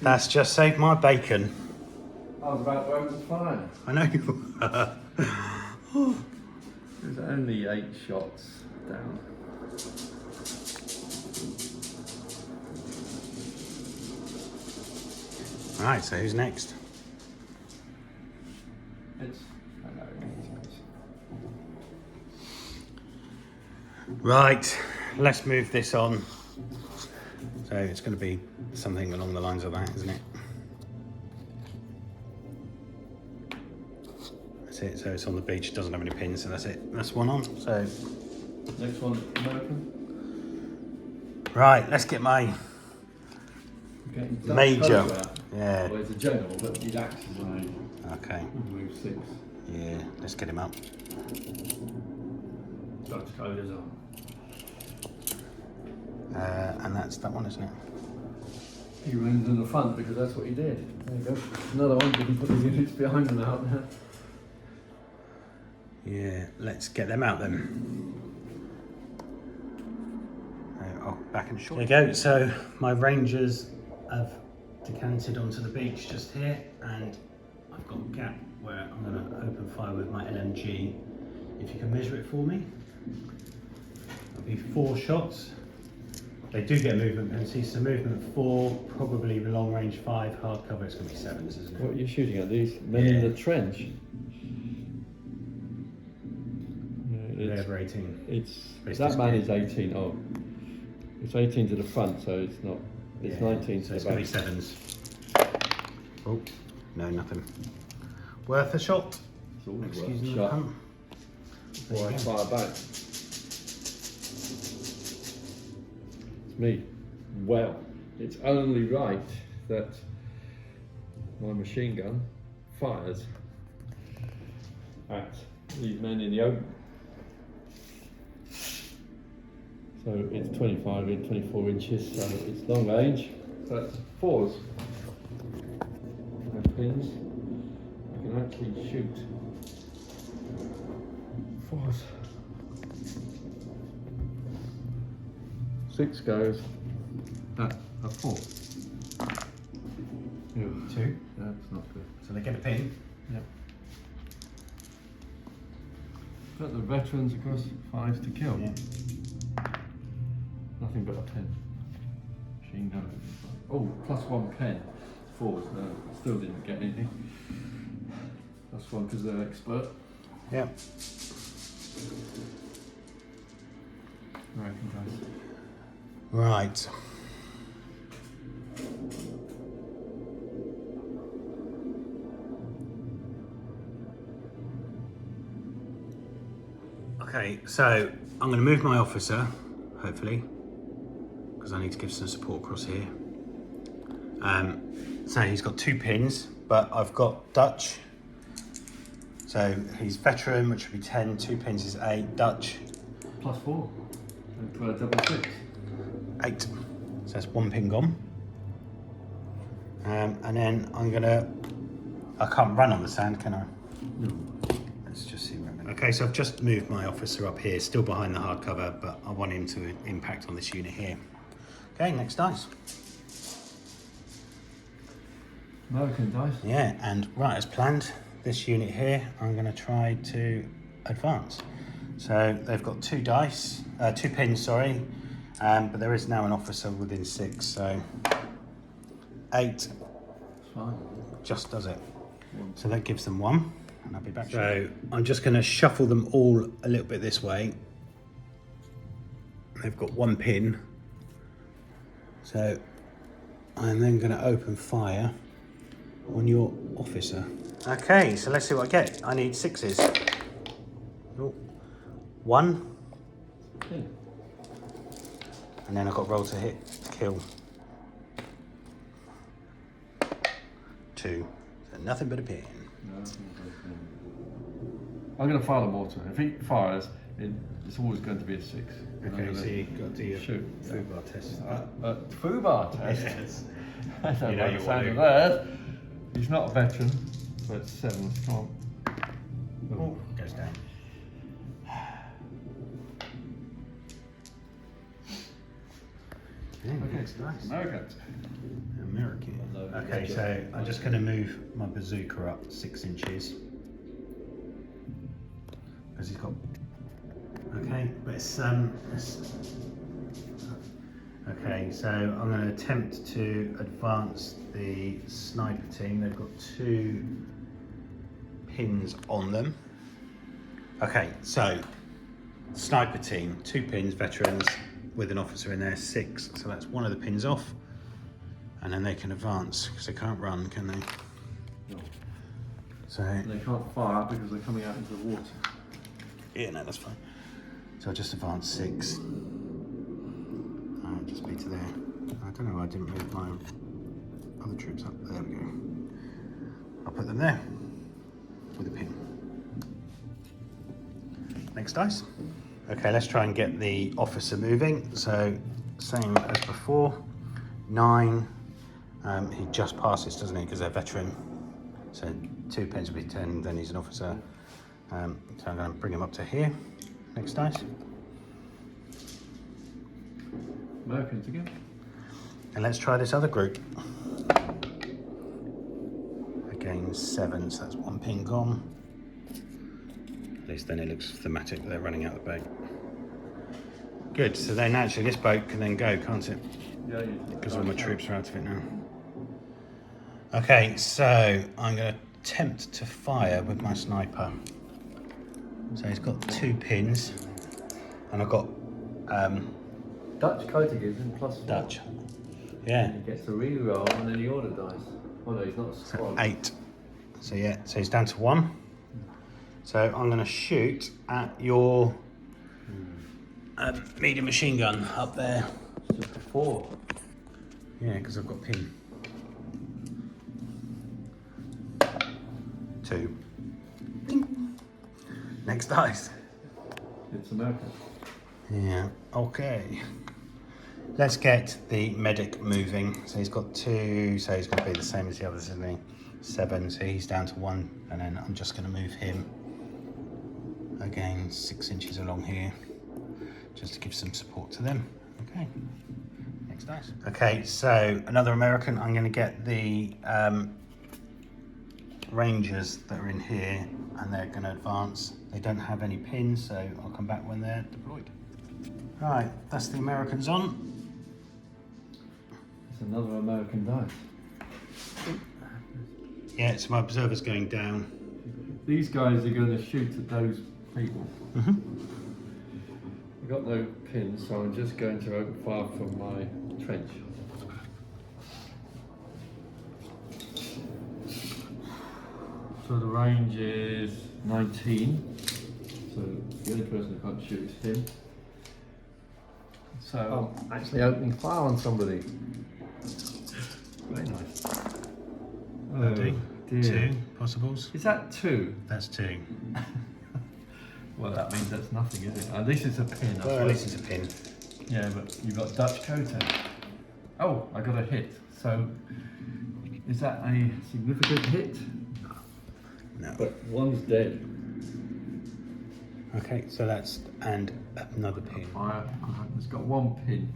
That's just saved my bacon. I was about to open fire. I know you were. There's only 8 shots down. Right, so who's next? It's. I know. Right, let's move this on. So it's going to be something along the lines of that, isn't it? That's it, so it's on the beach, doesn't have any pins, so that's it. That's one on, so... Next one, American. Right, let's get my major. Yeah. Well, it's a general, but he'd act as an major. Okay. Move 6. Yeah, let's get him up. Dutch coders on. And that's that one, isn't it? He runs in the front because that's what he did. There you go. Another one, didn't put the units behind them out there. Yeah, let's get them out then. Oh, back in short. There you go, so my Rangers have decanted onto the beach just here, and I've got a gap where I'm going to open fire with my LMG. If you can measure it for me. It'll be 4 shots. They do get movement penalty, so movement 4, probably long range 5, hard cover, it's going to be 7s, isn't it? What are you shooting at? These men in the trench? They're over 18. It's It's that just man good. is 18. Oh, it's 18 to the front, so it's not. It's 19 to so the it's back. going to be 7s. Oh, no, nothing. Worth a shot. It's always worth Excuse a me, shot pun. before I fire back. It's me. Well, it's only right that my machine gun fires at these men in the open. So it's 25 in 24 inches, so it's long range. So it's 4s. No pins. I can actually shoot 4s. 6 goes at a 4. 2. That's not good. So they get a pin. Yep. Put the veterans across 5s to kill. Yeah. Nothing but a pen. Machine gun. Oh, +1 pen. 4s. No, still didn't get anything. +1 because they're expert. Yeah. American guys. Right. Okay, so I'm going to move my officer, hopefully, because I need to give some support across here. So he's got 2 pins, but I've got Dutch. So he's veteran, which would be 10. 2 pins is 8. Dutch. +4. And put a double 6. 8. So that's 1 pin gone. And then I'm gonna. I can't run on the sand, can I? No. Let's just see where I'm going. Okay, so I've just moved my officer up here, still behind the hardcover, but I want him to impact on this unit here. Okay, next dice. American dice. Yeah, and right as planned, this unit here, I'm going to try to advance. So they've got 2 dice, 2 pins, sorry, but there is now an officer within 6, so 8 It's fine. just does it. So that gives them 1, and I'll be back. So I'm just going to shuffle them all a little bit this way. They've got 1 pin, so I'm then going to open fire on your officer. Okay, so let's see what I get. I need 6s. Oh, 1, Yeah. and then I've got roll to hit, kill. 2. Nothing but a pin. I'm going to fire the mortar. If he fires, it's always going to be a 6. Okay, so you've got to do your shoot. foobar test. Foobar test? Yes. I don't You know like you the sound of want that. He's not a veteran, but 7 is strong. Oh, goes down. Okay, nice. Americans. American. Okay, so I'm just going to move my bazooka up 6 inches. Because he's got. Okay, but it's okay, so I'm going to attempt to advance the sniper team. They've got 2 pins on them. Okay, so sniper team, 2 pins, veterans, with an officer in there, 6. So that's one of the pins off, and then they can advance because they can't run, can they? No. So They can't fire because they're coming out into the water. yeah, no, that's fine. So I'll just advance 6. I'll just be to there. I don't know why I didn't move my other troops up. There we go. I'll put them there with a pin. Next dice. Okay, let's try and get the officer moving. So same as before, 9. He just passes, doesn't he? Because they're veteran. So 2 pins will be 10. Then he's an officer. So I'm going to bring him up to here. Next dice. Americans again. And let's try this other group. Again, 7, so that's 1 pin gone. At least then it looks thematic that they're running out of the boat. Good, so then actually this boat can then go, can't it? Yeah, Because all my troops are out of it now. Okay, so I'm going to attempt to fire with my sniper. So he's got 2 pins, and I've got Dutch coating gives him +4. Dutch. Yeah. He gets a re-roll and then the order dice. Oh no, he's not a squad. 8. So yeah, so he's down to 1. So I'm going to shoot at your medium machine gun up there. It's just a 4. Yeah, because I've got pin. 2. Ding. Next dice. It's American. Yeah, okay. Let's get the medic moving. So he's got 2, so he's going to be the same as the others, isn't he? 7, so he's down to 1, and then I'm just going to move him again 6 inches along here, just to give some support to them. Okay, next dice. Okay, so another American. I'm going to get the Rangers that are in here, and they're going to advance. They don't have any pins, so I'll come back when they're deployed. All right, that's the Americans on. It's another American dice. Yeah, so my observer's going down. These guys are going to shoot at those people. Mm-hmm. I've got no pins, so I'm just going to open fire from my trench. So the range is 19. So the only person who can't shoot is him. So I'm actually opening fire on somebody. Very nice. Oh, dear. 2 possibles. Is that 2? That's 2. Well, that means that's nothing, is it? This is a pin. Well, at least it's a pin. Yeah, but you've got Dutch coating. Oh, I got a hit. So, is that a significant hit? No. But one's dead. Okay, so that's, and another pin. Fire. It's got 1 pin.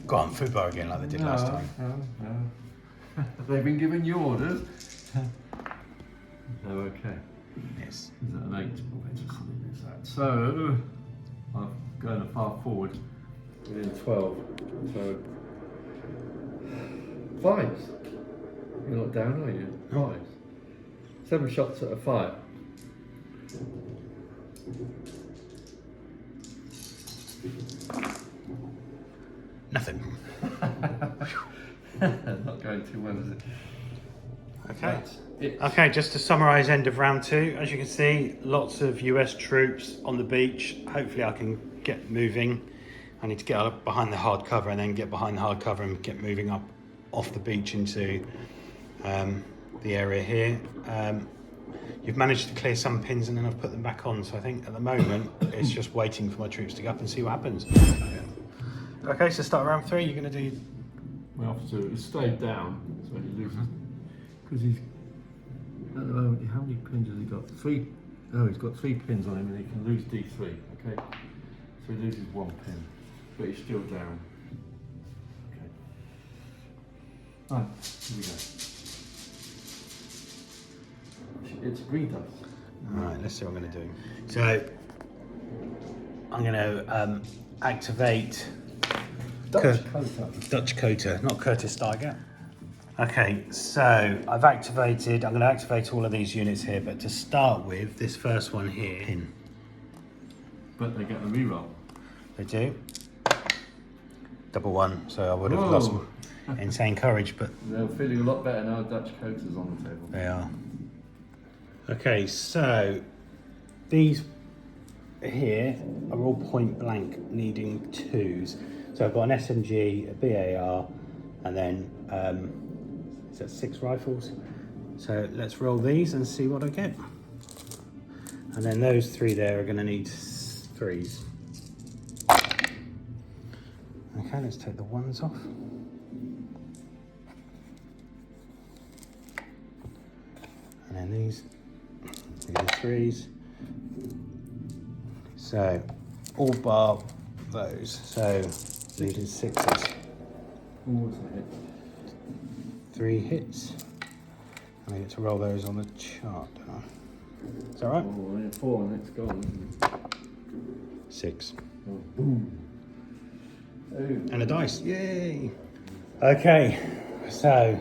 Go on, foobar again like they did last time. No. They've been giving you orders. Oh, okay. Yes. Is that an 8 point or something? Is that? So, I'm going far forward within 12. So, 5s. You're not down, are you? 5s. 7 shots at a fire. Nothing. Not going too well, is it? Okay. It. Okay, just to summarise end of round 2, as you can see, lots of US troops on the beach. Hopefully I can get moving. I need to get up behind the hard cover and then get behind the hard cover and get moving up off the beach into the area here. You've managed to clear some pins and then I've put them back on. So I think at the moment it's just waiting for my troops to go up and see what happens. Okay, so start round 3. You're going to do. My officer has stayed down, so he loses. Because he's. At the moment, how many pins has he got? 3. Oh, he's got 3 pins on him and he can lose D3. Okay, so he loses 1 pin, but he's still down. Okay. Right, here we go. It's green dice. Alright, let's see what I'm going to do. So, I'm going to activate Dutch Coter, not Curtis Steiger. Okay, so I'm going to activate all of these units here, but to start with, this first one here. Pin. But they get a reroll. They do. Double 1, so I would have lost insane courage, but. They're feeling a lot better now Dutch Coters on the table. They are. Okay, so these here are all point blank needing 2s. So I've got an SMG, a BAR, and then is that 6 rifles? So let's roll these and see what I get. And then those 3 there are going to need 3s. Okay, let's take the 1s off. And then these are 3s. So all bar those. So needed 6s. Ooh, it's a hit. 3 hits. And I get to roll those on the chart, don't I? Is that right? Oh, yeah, 4 and it's gone, isn't it? 6. Oh, boom. Oh. And a dice. Yay! Okay, so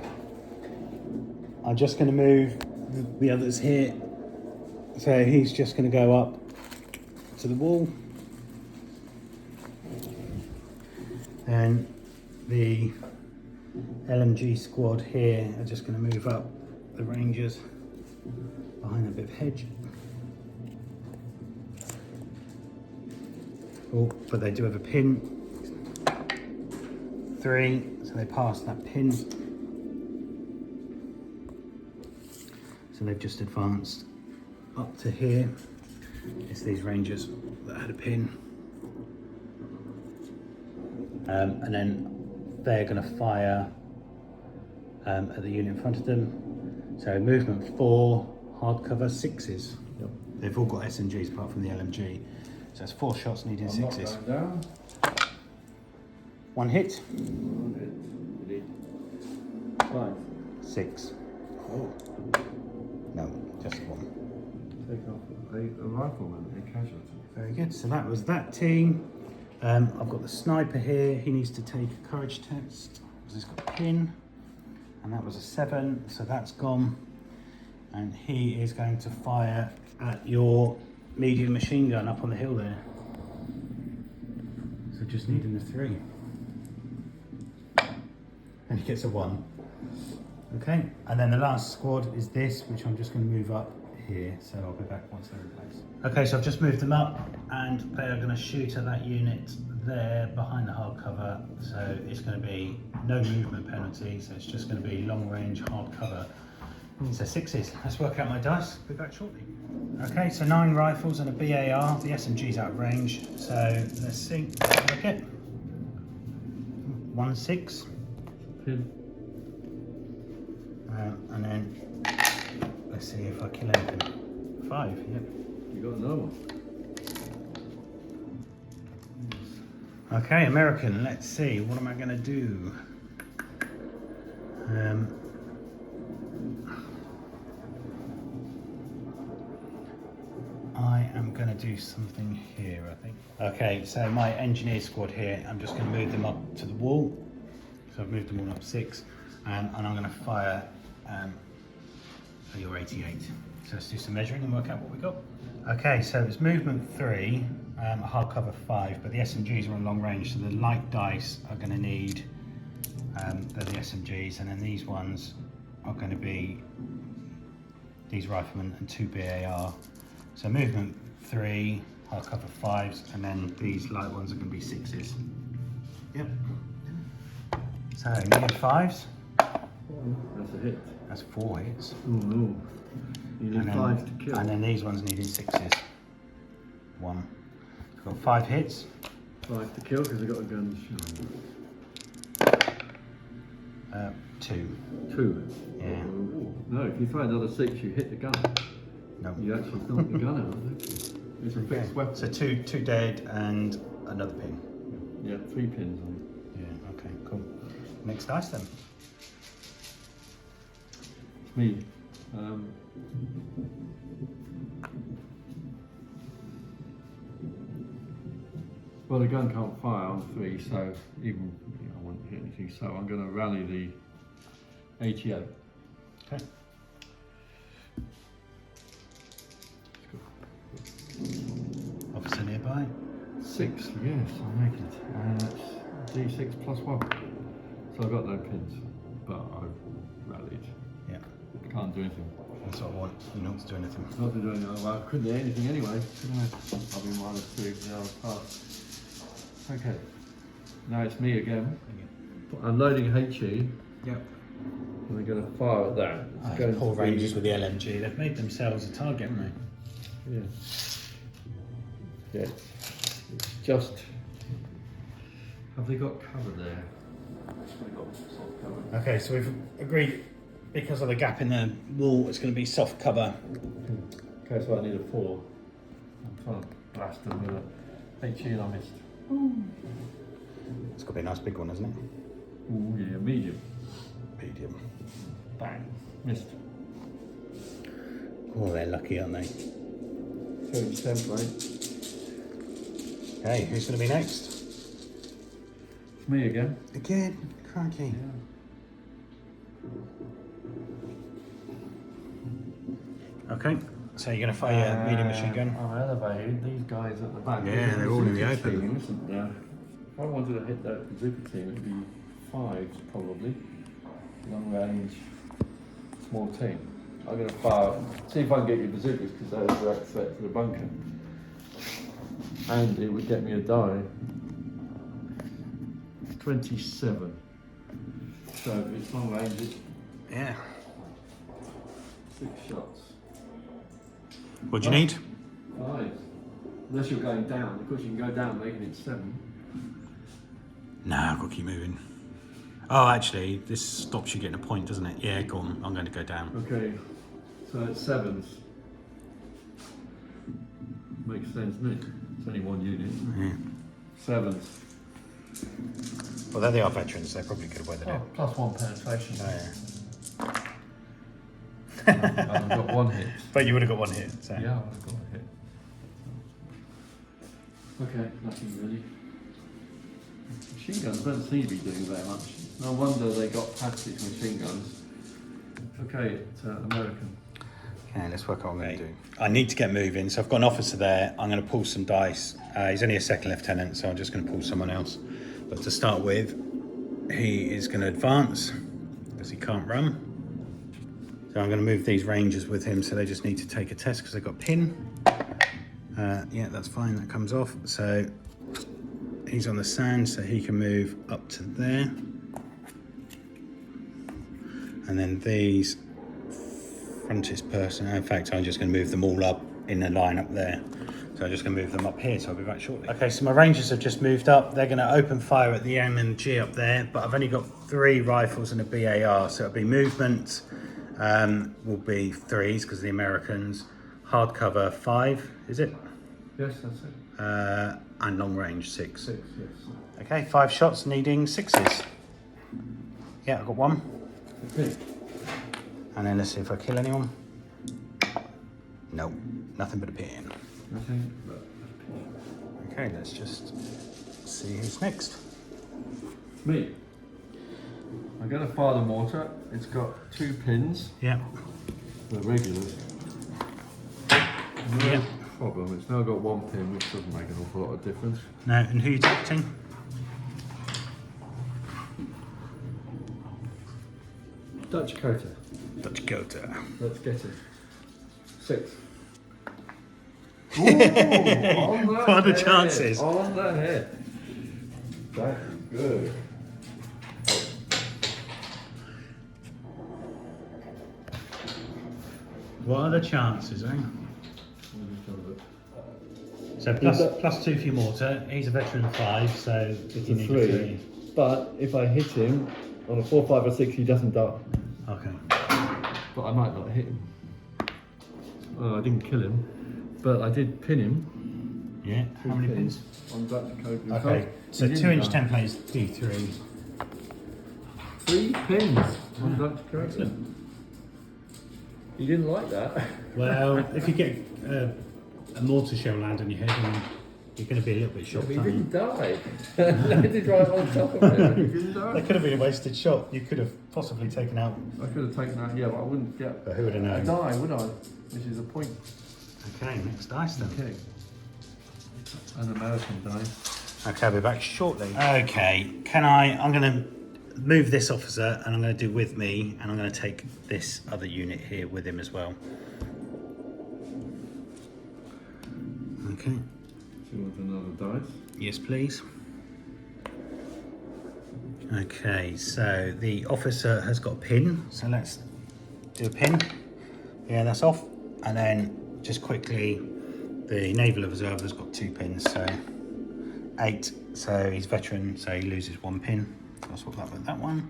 I'm just going to move the others here. So he's just going to go up to the wall. And the LMG squad here are just going to move up the Rangers behind a bit of hedge. Oh, but they do have a pin. 3, so they pass that pin. So they've just advanced up to here. It's these Rangers that had a pin. And then they're going to fire at the unit in front of them. So movement 4, hardcover 6s. Yep. They've all got SMGs apart from the LMG. So that's 4 shots needing 6s. Down. 1 hit. 1 hit. 5. 6. Oh. No, just 1. Take off a rifleman, a casualty. Very good. So that was that team. I've got the sniper here. He needs to take a courage test because he's got a pin, and that was a 7, so that's gone. And he is going to fire at your medium machine gun up on the hill there. So just needing a 3, and he gets a 1. Okay, and then the last squad is this, which I'm just going to move up here, so I'll be back once they're in place. Okay, so I've just moved them up and they are going to shoot at that unit there behind the hardcover. So it's going to be no movement penalty, so it's just going to be long range hardcover. So 6s. Let's work out my dice. Be back shortly. Okay, so 9 rifles and a BAR. The SMG's out of range, so let's see what I get. 1 6. Pin. And then let's see if I kill anything. 5, yep. You got another one. Okay, American, let's see, what am I going to do? I am going to do something here, I think. Okay, so my engineer squad here, I'm just going to move them up to the wall. So I've moved them all up 6, and I'm going to fire for your 88. So let's do some measuring and work out what we got. Okay, so it's movement 3, a hardcover 5, but the SMGs are on long range, so the light dice are going to need, they're the SMGs, and then these ones are going to be these riflemen and 2 BAR. So movement 3, hardcover 5s, and then these light ones are going to be 6s. Yep. So needed 5s. That's a hit. That's 4 hits. Oh no. You need 5 to kill. And then these ones needed 6s. 1. Got 5 hits. 5 to kill because I got a gun. 2. 2. Yeah. Oh, no, if you throw another 6, you hit the gun. No. You actually knock the gun out. It's a fixed weapon. So 2 dead and another pin. Yeah, 3 pins on it. Yeah. Okay. Cool. Next dice then. Me. Well, the gun can't fire on 3, so even I won't hit anything. So I'm going to rally the 88. Okay. Officer nearby. 6, yes, I make it. And that's D6 plus 1. So I've got no pins, but I've rallied. Yeah. Can't do anything. That's what I want. You not to do anything. Not to do anything. Well, I couldn't do anything anyway. I'll be -2 for the other part. Okay. Now it's me again. I'm loading HE. Yep. And we're going to fire at that. It's going Poor to be- Rangers with the LMG. They've made themselves a target, haven't they? Yeah. Yeah. It's just. Have they got cover there? They got soft cover. Okay, so we've agreed because of the gap in the wall, it's going to be soft cover. Okay, so I need a 4. I'm trying to blast them with a HE and I missed. It's got to be a nice big one, isn't it? Ooh, yeah, medium. Medium. Bang. Missed. Oh, they're lucky, aren't they? 30% right? Hey, who's going to be next? It's me again. Again, crikey. Okay, so you're going to fire your medium machine gun? I'm elevated. These guys at the back. Yeah, There's a they're all in the bazooka open. Team, isn't there? If I wanted to hit that bazooka team, it'd be 5s probably. Long range, small team. I'm going to fire. See if I can get your bazookas because they're a direct threat to the bunker. And it would get me a die. 27. So if it's long range, it's Yeah. 6 shots. What do you need? 5. Unless you're going down. Of course, you can go down making it 7. Nah, I've got to keep moving. Oh, actually, this stops you getting a point, doesn't it? Yeah, go on. I'm going to go down. Okay, so it's 7s. Makes sense, doesn't it? It's only 1 unit. Yeah. 7s. Well, they are veterans. They probably could have weathered it. Plus 1 penetration. Oh, yeah. I've got 1 hit. But you would have got 1 hit. So. Yeah, I would have got a hit. Okay, nothing really. Machine guns don't seem to be doing very much. No wonder they got past these machine guns. Okay, it's American. Okay, let's work out what I'm going to do. I need to get moving, so I've got an officer there. I'm going to pull some dice. He's only a second lieutenant, so I'm just going to pull someone else. But to start with, he is going to advance because he can't run. So I'm going to move these rangers with him, so they just need to take a test because they've got pin. Yeah, that's fine, that comes off. So he's on the sand, so he can move up to there. And then these frontist person, in fact, I'm just going to move them all up in a line up there. So I'm just going to move them up here, so I'll be back shortly. Okay, so my rangers have just moved up. They're going to open fire at the M&G up there, but I've only got 3 rifles and a BAR, so it'll be movement. Will be 3s because of the Americans. Hard cover 5, is it? Yes, that's it. And long range 6. 6, yes. Okay, 5 shots needing 6s. Yeah, I've got 1. Okay. And then let's see if I kill anyone. No, nothing but a pin. Nothing but Okay, let's just see who's next. me. I'm going to fire the mortar. It's got 2 pins. Yeah. The regulars. No Yeah. problem. It's now got 1 pin, which doesn't make an awful lot of difference. No, and who are you targeting? Dutch Dakota. Dutch Dakota. Let's get it. 6. Ooh, on the What are the head, chances? On the head. That is good. What are the chances, eh? So plus 2 for your mortar. He's a veteran 5, so if you need a 3. But if I hit him on a 4, 5 or 6, he doesn't die. Okay. But I might not hit him. Oh, I didn't kill him, but I did pin him. Yeah, how many pins? On Dutch code. Okay, so 2-inch templates D3. 3 pins on Dutch code. Excellent. You didn't like that? Well, if you get a mortar shell land on your head, then you're going to be a little bit shocked. He didn't die. Landed right on top of him. He didn't die. That could have been a wasted shot. You could have possibly taken out. I could have taken that, yeah, but I wouldn't get. But who would have known? Die, would I? Which is a point. Okay, next dice then. Okay. An American die. Okay, I'll be back shortly. Okay, I'm going to move this officer and I'm going to do with me, and I'm going to take this other unit here with him as well. Okay. Do you want another dice? Yes, please. Okay, so the officer has got a pin, so let's do a pin. Yeah, that's off. And then just quickly, the naval observer's got 2 pins, so 8. So he's veteran, so he loses 1 pin. I'll swap that with that one.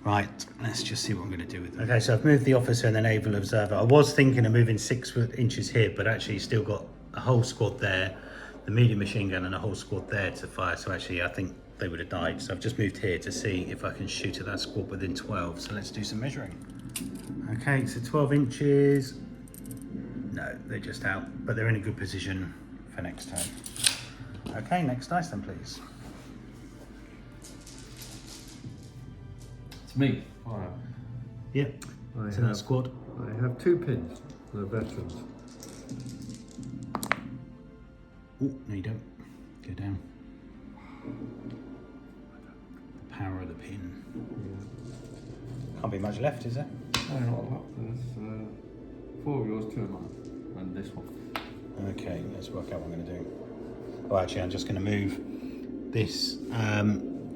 Right, let's just see what I'm going to do with it. Okay, so I've moved the officer and the naval observer. I was thinking of moving 6 inches here, but actually still got a whole squad there, the medium machine gun and a whole squad there to fire. So actually I think they would have died. So I've just moved here to see if I can shoot at that squad within 12. So let's do some measuring. Okay, so 12 inches. No, they're just out, but they're in a good position for next turn. Okay, next dice then, please. It's me. Fire. Yep, so that squad. I have 2 pins for the veterans. Oh, no you don't. Go down. The power of the pin. Yeah. Can't be much left, is there? No, not a lot. There's 4 of yours, 2 of mine, and this one. Okay, let's work out what I'm going to do. Oh, actually, I'm just going to move this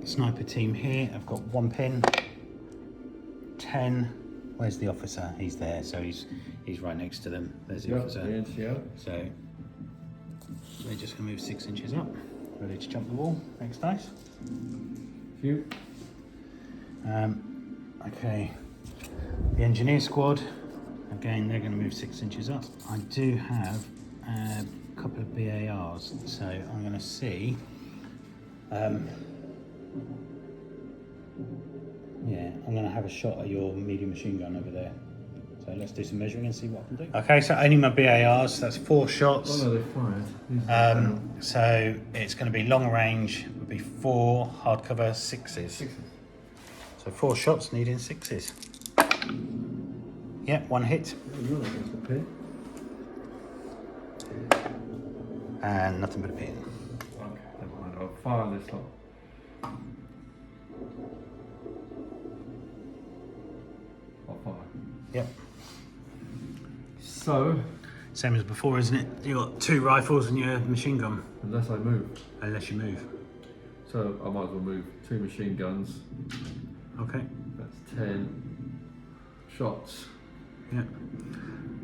sniper team here. I've got 1 pin. 10. Where's the officer? He's there, so he's right next to them. There's the officer. The NCO. So we're just going to move 6 inches up. Ready to jump the wall. Next dice. Few. Okay. The engineer squad. Again, they're going to move 6 inches up. I do have a couple of BARs, so I'm going to see. Yeah, I'm going to have a shot at your medium machine gun over there. So let's do some measuring and see what I can do. Okay, so only my BARs, that's 4 shots. Oh no, they fired. So it's going to be long range, would be 4 hardcover 6s. So 4 shots needing 6s. Yeah, 1 hit. And nothing but a pin. Okay, never mind. I'll fire this lot. I'll fire. Yep. So, same as before, isn't it? You got 2 rifles and your machine gun. unless I move. Unless you move. So I might as well move 2 machine guns. Okay. That's 10 shots. Yeah.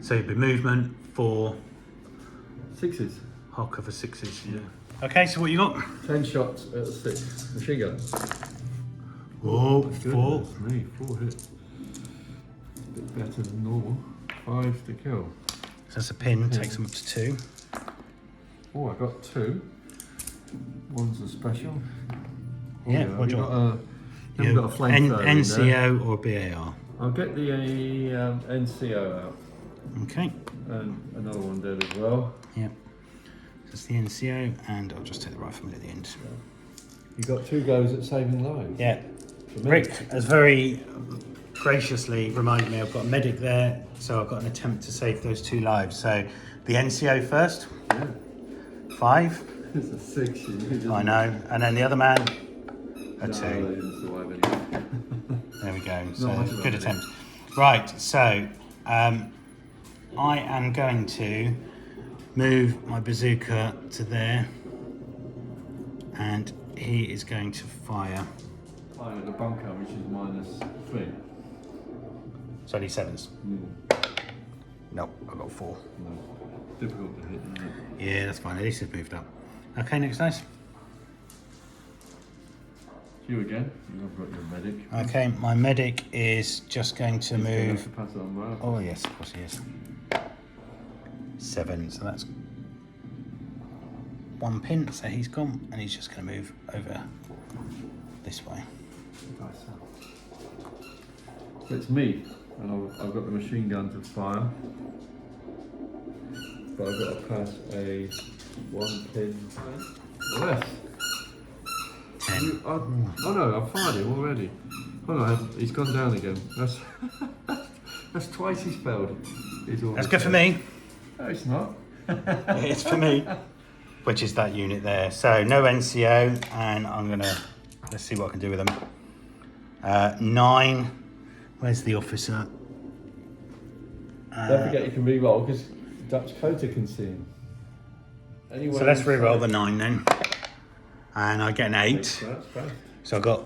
So it'd be movement for 6s. hardcover 6s. Yeah. Okay, so what you got? 10 shots at 6 machine guns. Oh, That's 4. That's me, 4 hits. A bit better than normal. 5 to kill. So that's a pin, takes them up to 2. Oh, I got 2. One's a special. Yeah, what do you want? I've got a flamethrower in there. NCO or BAR? I'll get the NCO out. Okay. And another one dead as well. Yeah. That's the NCO, and I'll just take the rifleman at the end. You got 2 goes at saving lives. Yeah. Rick has very graciously reminded me I've got a medic there, so I've got an attempt to save those 2 lives. So the NCO first. Yeah. 5. It's a 6. I know. And then the other man, a 2. No, they didn't survive anyway. There we go. So Not much good of a attempt. Right. So I am going to move my bazooka to there, and he is going to fire. Fire at the bunker, which is -3. It's only 7s. Nope, I've got 4. No. Difficult to hit, isn't it? Yeah, that's fine. At least it's moved up. Okay, next dice. You again. You've got your medic. Okay, my medic is just going to He's gonna have move. to pass it on well. Oh yes, of course he is. 7, so that's 1 pin. So he's gone, and he's just going to move over this way. So it's me, and I've got the machine gun to fire, but I've got to pass a 1 pin less. 10. Oh no, I've fired him already. Oh no, he's gone down again. That's that's twice he's failed. That's good for me. No, it's not. It's for me, which is that unit there. So no NCO, and I'm gonna, let's see what I can do with them. 9. Where's the officer? Don't forget you can re-roll because Dutch Coder can see him. Anyway, So let's re-roll the 9 then, and I get an 8. That's fast. So I got.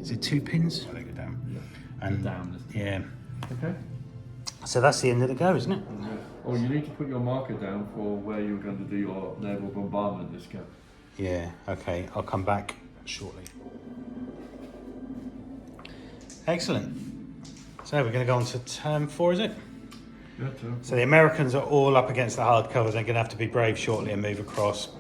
Is it 2 pins? I think go down. And Down. yeah. Okay. So that's the end of the go, isn't it? Oh, you need to put your marker down for where you're going to do your naval bombardment this go. Yeah. Okay. I'll come back shortly. Excellent. So we're going to go on to turn 4, is it? Yeah, So the Americans are all up against the hard covers. They're going to have to be brave shortly and move across.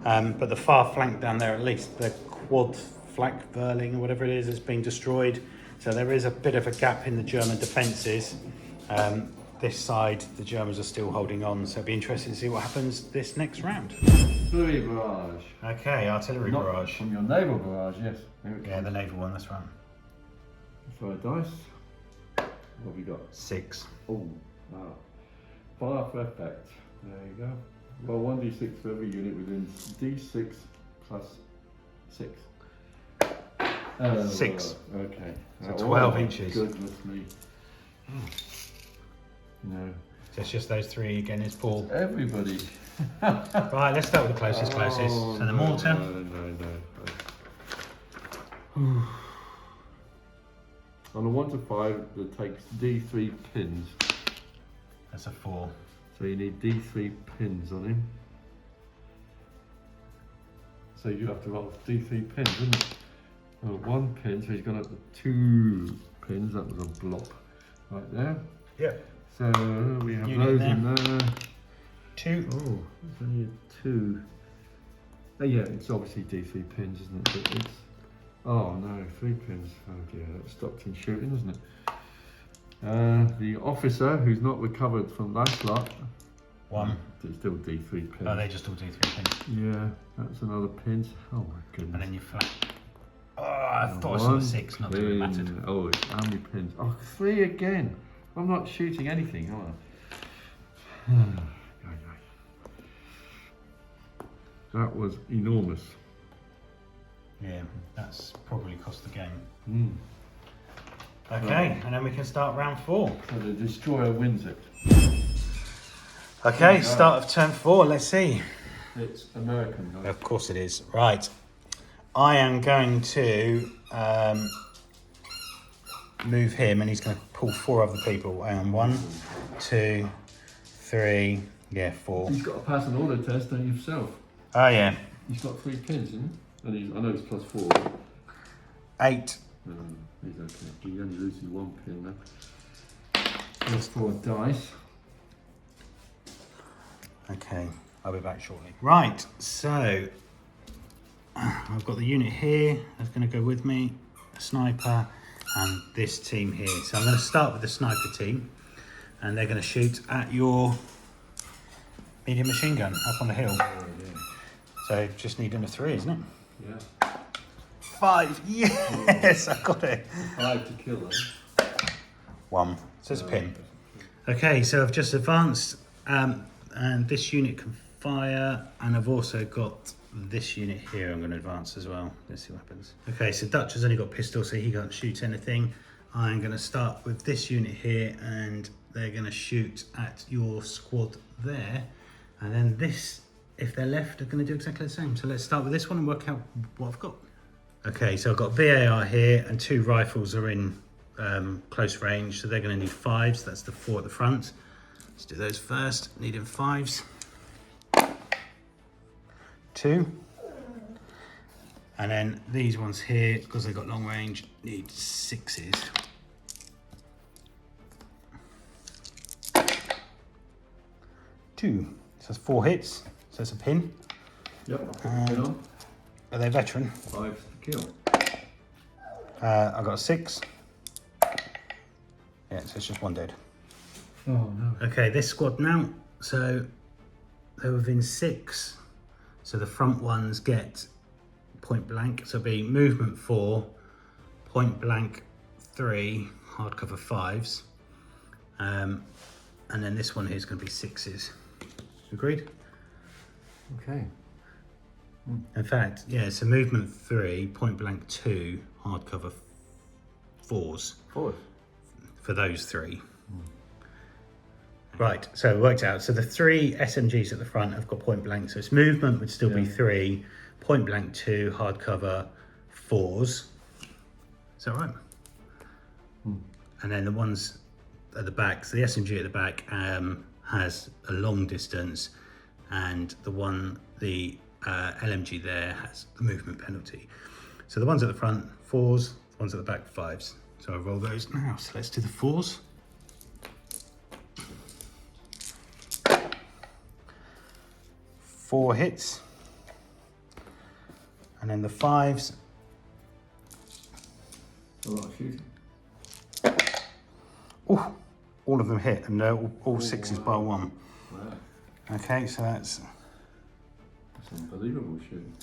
But the far flank down there, at least the quad flank Verling or whatever it is, has been destroyed. So there is a bit of a gap in the German defences. This side, the Germans are still holding on. So it'll be interesting to see what happens this next round. Artillery barrage. Okay, artillery Not barrage. from your naval barrage, yes. Here it Yeah, comes. the naval one, that's right. Throw a dice. What have we got? 6. Oh, wow. Fire for effect. There you go. Well, 1d6 for every unit within d6 plus 6. 6. Okay. So 12 inches. Goodness me. No. So it's just those 3 again, is Paul. Everybody. Right, let's start with the closest. Oh, So the mortar. No. On a 1 to 5, that takes d3 pins. That's a 4. So you need d3 pins on him. So you have to roll d3 pins, isn't it? Well, 1 pin, so he's gone up to 2 pins. That was a block right there. Yep. So we have Unit those there. in there. 2. Oh, it's only a 2. Oh yeah, it's obviously d3 pins, isn't it? But it's, oh no, 3 pins. Oh dear, that stopped him shooting, isn't it? The officer who's not recovered from last lot. 1. It's still d3 pins. Oh, they just all do 3 pins. Yeah, that's another pin. Oh my goodness. And then you flat. Oh, I thought I saw a 6, not that it mattered. Oh, it's how many pins? Oh, 3 again. I'm not shooting anything, am I? That was enormous. Yeah, that's probably cost the game. Mm. Okay, and then we can start round 4. So the destroyer wins it. Okay, start of turn 4, let's see. It's American, right? Of course it is. Right. I am going to move him, and he's going to pull 4 other people. And 1, 2, 3, yeah, 4. He's got to pass an auto test on himself. Oh, yeah. He's got 3 pins, isn't he? And I know he's plus 4. 8. He's okay. He only loses 1 pin now. Plus 4 dice. Okay, I'll be back shortly. Right, so I've got the unit here that's going to go with me, a sniper, and this team here. So I'm going to start with the sniper team, and they're going to shoot at your medium machine gun up on the hill. Oh, yeah. So just need under 3, isn't it? Yeah. 5, yes, I got it. 5 to kill them. 1, so it's a pin. Okay, so I've just advanced, and this unit can fire, and I've also got this unit here I'm going to advance as well. Let's see what happens. Okay, so Dutch has only got pistol, so he can't shoot anything. I'm going to start with this unit here, and they're going to shoot at your squad there. And then this, if they're left, are going to do exactly the same. So let's start with this one and work out what I've got. Okay, so I've got BAR here, and 2 rifles are in close range, so they're going to need 5s. That's the 4 at the front. Let's do those first. Needing 5s. 2. And then these ones here, because they've got long range, need 6s. 2. So that's 4 hits. So that's a pin. Yep, I'll put the pin on. Are they veteran? 5 to kill. I've got a 6. Yeah, so it's just 1 dead. Oh no. Okay, this squad now. So they're within 6. So the front ones get point blank. So it'll be movement 4, point blank 3, hard cover 5s. And then this one here is going to be 6s. Agreed? Okay. In fact, yeah, so movement 3, point blank 2, hard cover 4s. 4. For those 3. Right, so it worked out. So the 3 SMGs at the front have got point blank, so its movement would still be 3, point blank 2, hard cover 4s. Is that right? And then the ones at the back, so the SMG at the back has a long distance, and the LMG there has the movement penalty. So the ones at the front, 4s, the ones at the back, 5s. So I'll roll those now. So let's do the 4s. 4 hits. And then the 5s. A lot of shooting. Ooh, all of them hit, and all 6s by 1. Wow. Okay, so that's unbelievable shooting.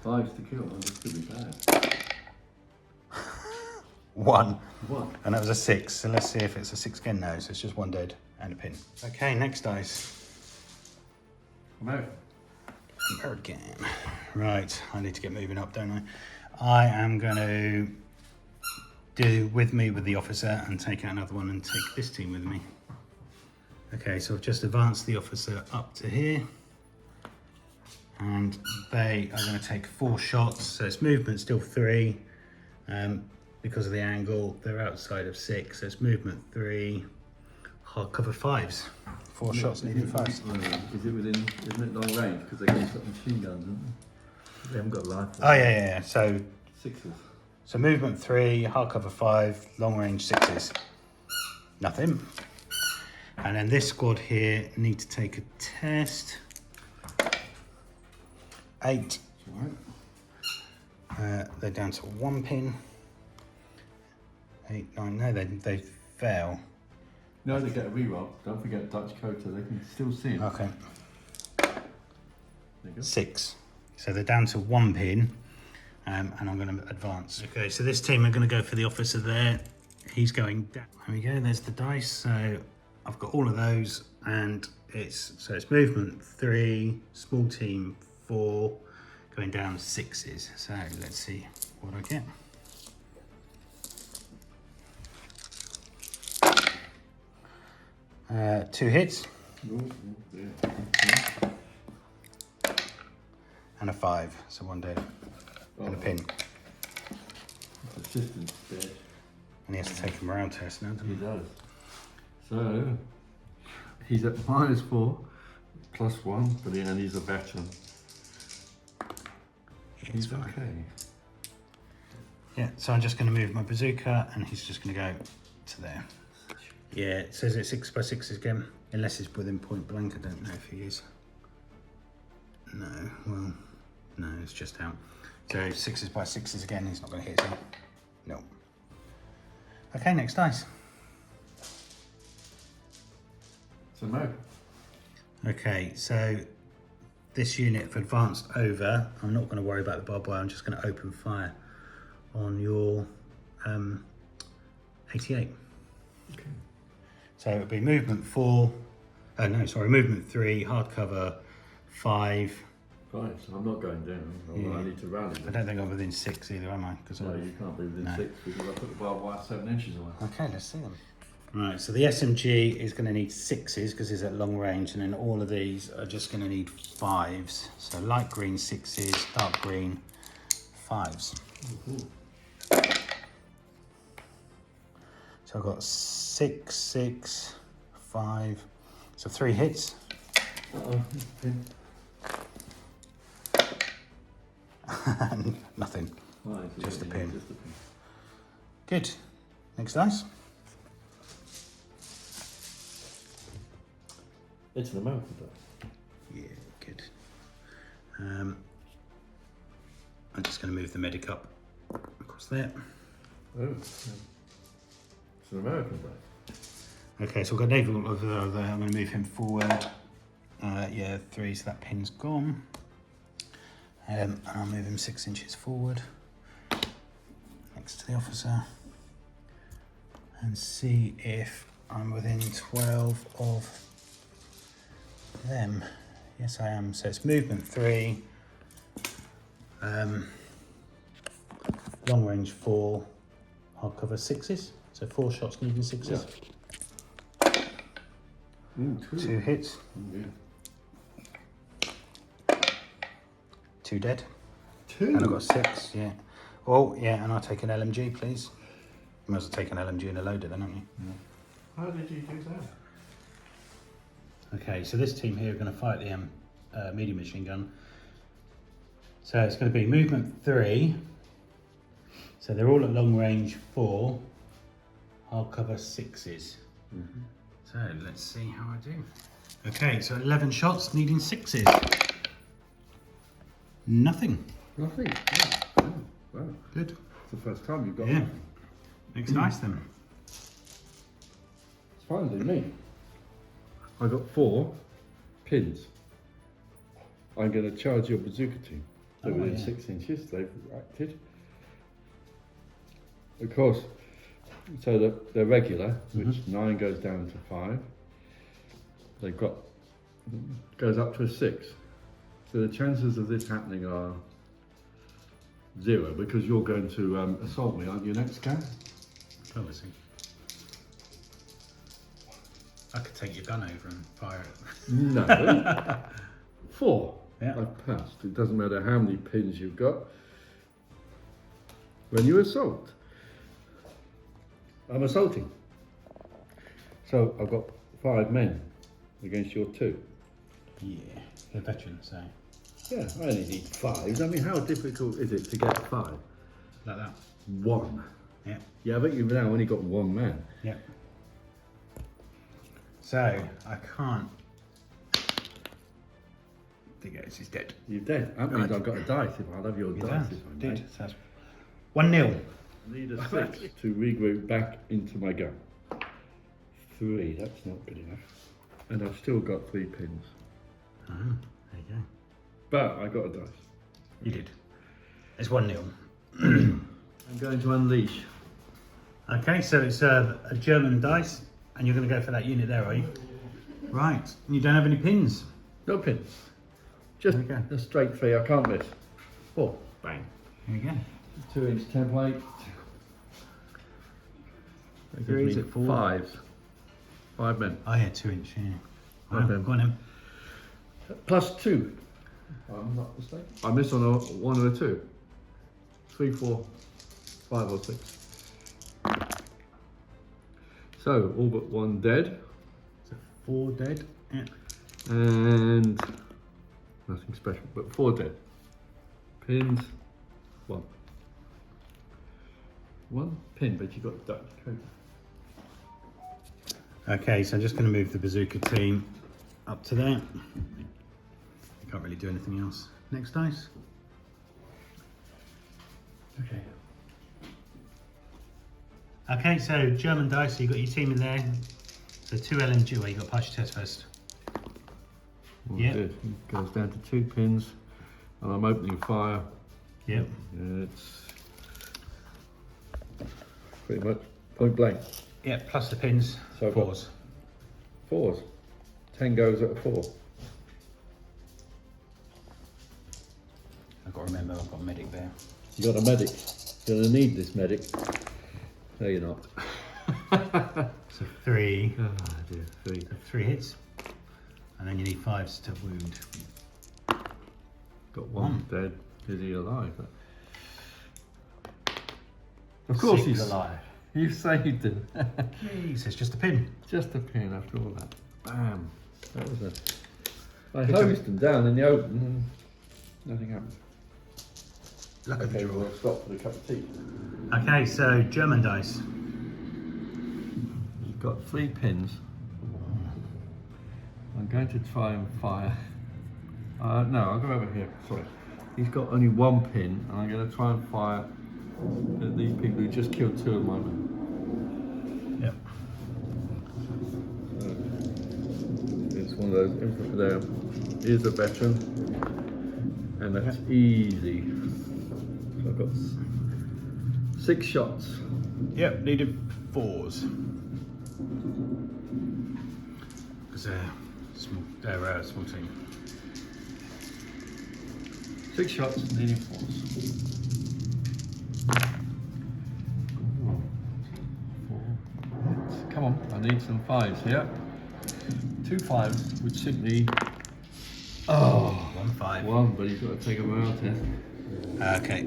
5s to kill, that's pretty bad. 1. 1. And that was a 6. So let's see if it's a 6 again. No, so it's just 1 dead and a pin. Okay, next dice. American. American. Right, I need to get moving up, don't I? I am going to do with me with the officer and take out another one and take this team with me. Okay, so I've just advanced the officer up to here. And they are going to take 4 shots. So it's movement still 3. Because of the angle, they're outside of 6. So it's movement 3, hard cover 5s. 4 shots needed 5s. Is it within, isn't it long range? Because they've got machine guns, haven't they? They haven't got rifles. Oh, yeah. So 6s. So movement 3, hard cover 5, long range 6s. Nothing. And then this squad here need to take a test. 8. They're down to 1 pin. 8, 9. No, they fail. No, they get a reroll. Don't forget Dutch Coater. They can still see it. Okay. There you go. 6. So they're down to 1 pin. And I'm going to advance. Okay, so this team are going to go for the officer there. He's going down. There we go. There's the dice. So I've got all of those, and it's movement 3, small team 4, going down 6s. So let's see what I get. Two hits. And a 5. So 1 dead. And a pin. Assistance dead. And he has to take a morale test now, doesn't He he? does. So he's at -4, +1, but and he's a veteran. He's fine. okay. Yeah, so I'm just going to move my bazooka, and he's just going to go to there. Yeah, it says it's 6 by 6 again, unless it's within point blank. I don't know if he is. No, well, no, it's just out. So 6s by 6s again, he's not going to hit him. No. Okay, next dice. So no. Okay, so this unit have advanced over. I'm not going to worry about the barbed wire, I'm just going to open fire on your 88. Okay. So it would be movement 4, movement 3, hard cover 5. Right, so I'm not going down. Yeah. I need to rally. I don't think I'm within 6 either, am I? No, you can't be within 6 because I put the barbed wire 7 inches away. Okay, let's see them. Right, so the SMG is going to need 6s because it's at long range, and then all of these are just going to need 5s. So light green 6s, dark green 5s. So I've got 6, 6, 5. So 3 hits. Nothing. Just a pin. Good. Next dice. It's an American dice. Yeah, good. I'm just going to move the medic up across there. Oh, it's an American dice. Okay, so we've got Naval over there. I'm going to move him forward. Yeah, 3, so that pin's gone. And I'll move him 6 inches forward next to the officer and see if I'm within 12 of them. Yes, I am. So it's movement 3, long range 4, I'll cover 6s. So 4 shots needing 6s. Yeah. 2 hits. Yeah. 2 dead. 2? And I've got 6, yeah. Oh, yeah, and I'll take an LMG, please. You must have taken an LMG and a loader then, haven't you? How did you do that? Okay, so this team here are going to fight the medium machine gun. So it's going to be movement 3. So they're all at long range 4. I'll cover 6s. So let's see how I do. Okay, so 11 shots needing 6s. Nothing. Nothing. Oh, wow. Good. It's the first time you've got Yeah. nothing. Next dice then. It's fine with me. I got 4 pins. I'm going to charge your bazooka team. They're within 6 inches. They've acted. Of course, so that they're regular, which 9 goes down to 5. They've got goes up to a 6. So the chances of this happening are 0 because you're going to assault me, aren't you, next game? Obviously. I could take your gun over and fire it. No. 4. Yeah. I've passed. It doesn't matter how many pins you've got. When you assault, I'm assaulting. So I've got 5 men against your 2. Yeah, you're a veteran, so Yeah, I only need 5. I mean, how difficult is it to get 5? like that. 1. Yeah, Yeah, but you've now only got 1 man. yeah. So I can't. The ghost is dead. You're dead. That means I've got a dice if I have your You dice. did. If I Did. may. So that's 1-0. Need a 6 to regroup back into my gun. 3, that's not good enough. And I've still got 3 pins. There you go. But I got a dice. You did. It's 1-0. I'm going to unleash. Okay, so it's a German dice, and you're going to go for that unit there, are you? Right. And you don't have any pins. No pins. Just Okay. a straight 3, I can't miss. 4, bang. There you go. 2-inch template. That Three, gives is me it 4? 5. 5 men. Oh yeah, 2-inch. Yeah. Right Wow, then. go on then. Plus 2. I'm not mistaken. I miss on a 1 or a 2. 3, 4, 5 or 6. So, all but 1 dead. So 4 dead. Yeah. And nothing special, but 4 dead. Pins, 1. 1 pin, but you got Dutch code. Okay, so I'm just going to move the bazooka team up to there. You can't really do anything else. Next dice. Okay. Okay, so German dice, so you've got your team in there. So 2 LMG, well, you've got to pass your test first. Well, Yep. good. It goes down to 2 pins, and I'm opening fire. Yep. It's pretty much point blank. Yep, plus the pins, So I've got 4s. 4s. 10 goes at a 4. I've got to remember I've got a medic there. You got a medic. You're gonna need this medic. No, you're not. So 3. Oh dear, 3. 3 hits. And then you need 5s to wound. Got 1 dead. Is he alive? Of course 6. he's alive. You saved him. Jeez, it's just a pin. Just a pin after all that. Bam. That was a... I hosed them down in the open and nothing happened. Luck of the Okay, draw. we'll stop for the cup of tea. Okay, so German dice. You've got 3 pins. I'm going to try and fire. No, I'll go over here. Sorry. He's got only 1 pin, and I'm going to try and fire at these people who just killed 2 of my men. Yep. It's one of those infantry there. Here's a veteran, and that's easy. So I've got 6 shots. Yep, needed 4s. Because they're a small team. 6 shots, needing 4s. Come on, I need some 5s here. 2 5s would simply. Oh, 1 5. 1, but he's got to take a morale test. Okay.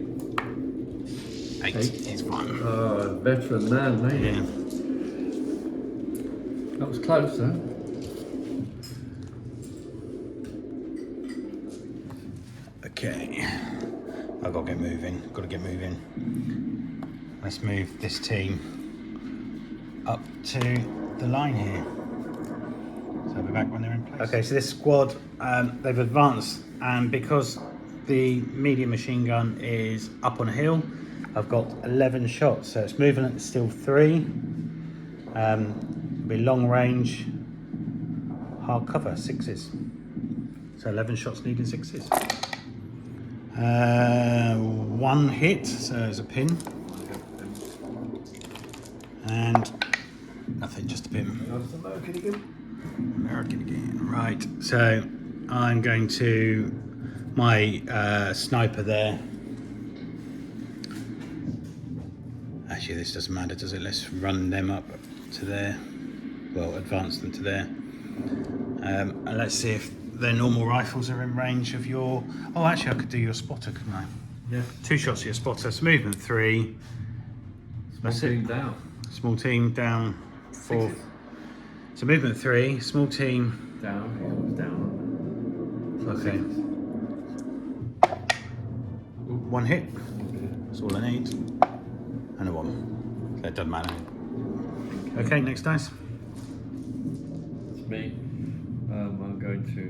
8. He's fine. Oh, veteran man, mate. Yeah. That was close, huh? Okay. I've got to get moving. Got to get moving. Let's move this team up to the line here. So I'll be back when they're in place. Okay, so this squad, they've advanced, and because the medium machine gun is up on a hill, I've got 11 shots, so it's moving at still 3. Be long range, hard cover, 6s. So 11 shots needing 6s. 1 hit, so there's a pin. And nothing, just a pin. American again. Right, so I'm going to my sniper there. Actually, this doesn't matter, does it? Let's run them up to there. Well, advance them to there. And let's see if their normal rifles are in range of your... Oh, actually, I could do your spotter, couldn't I? Yeah. 2 shots at your spotter. So movement 3. That's it. Down. Small team down 4. So movement 3. Small team Down. Down. Okay. 1 hit. That's all I need. And a 1. So it doesn't matter. Okay, next dice. It's me. I'm going to.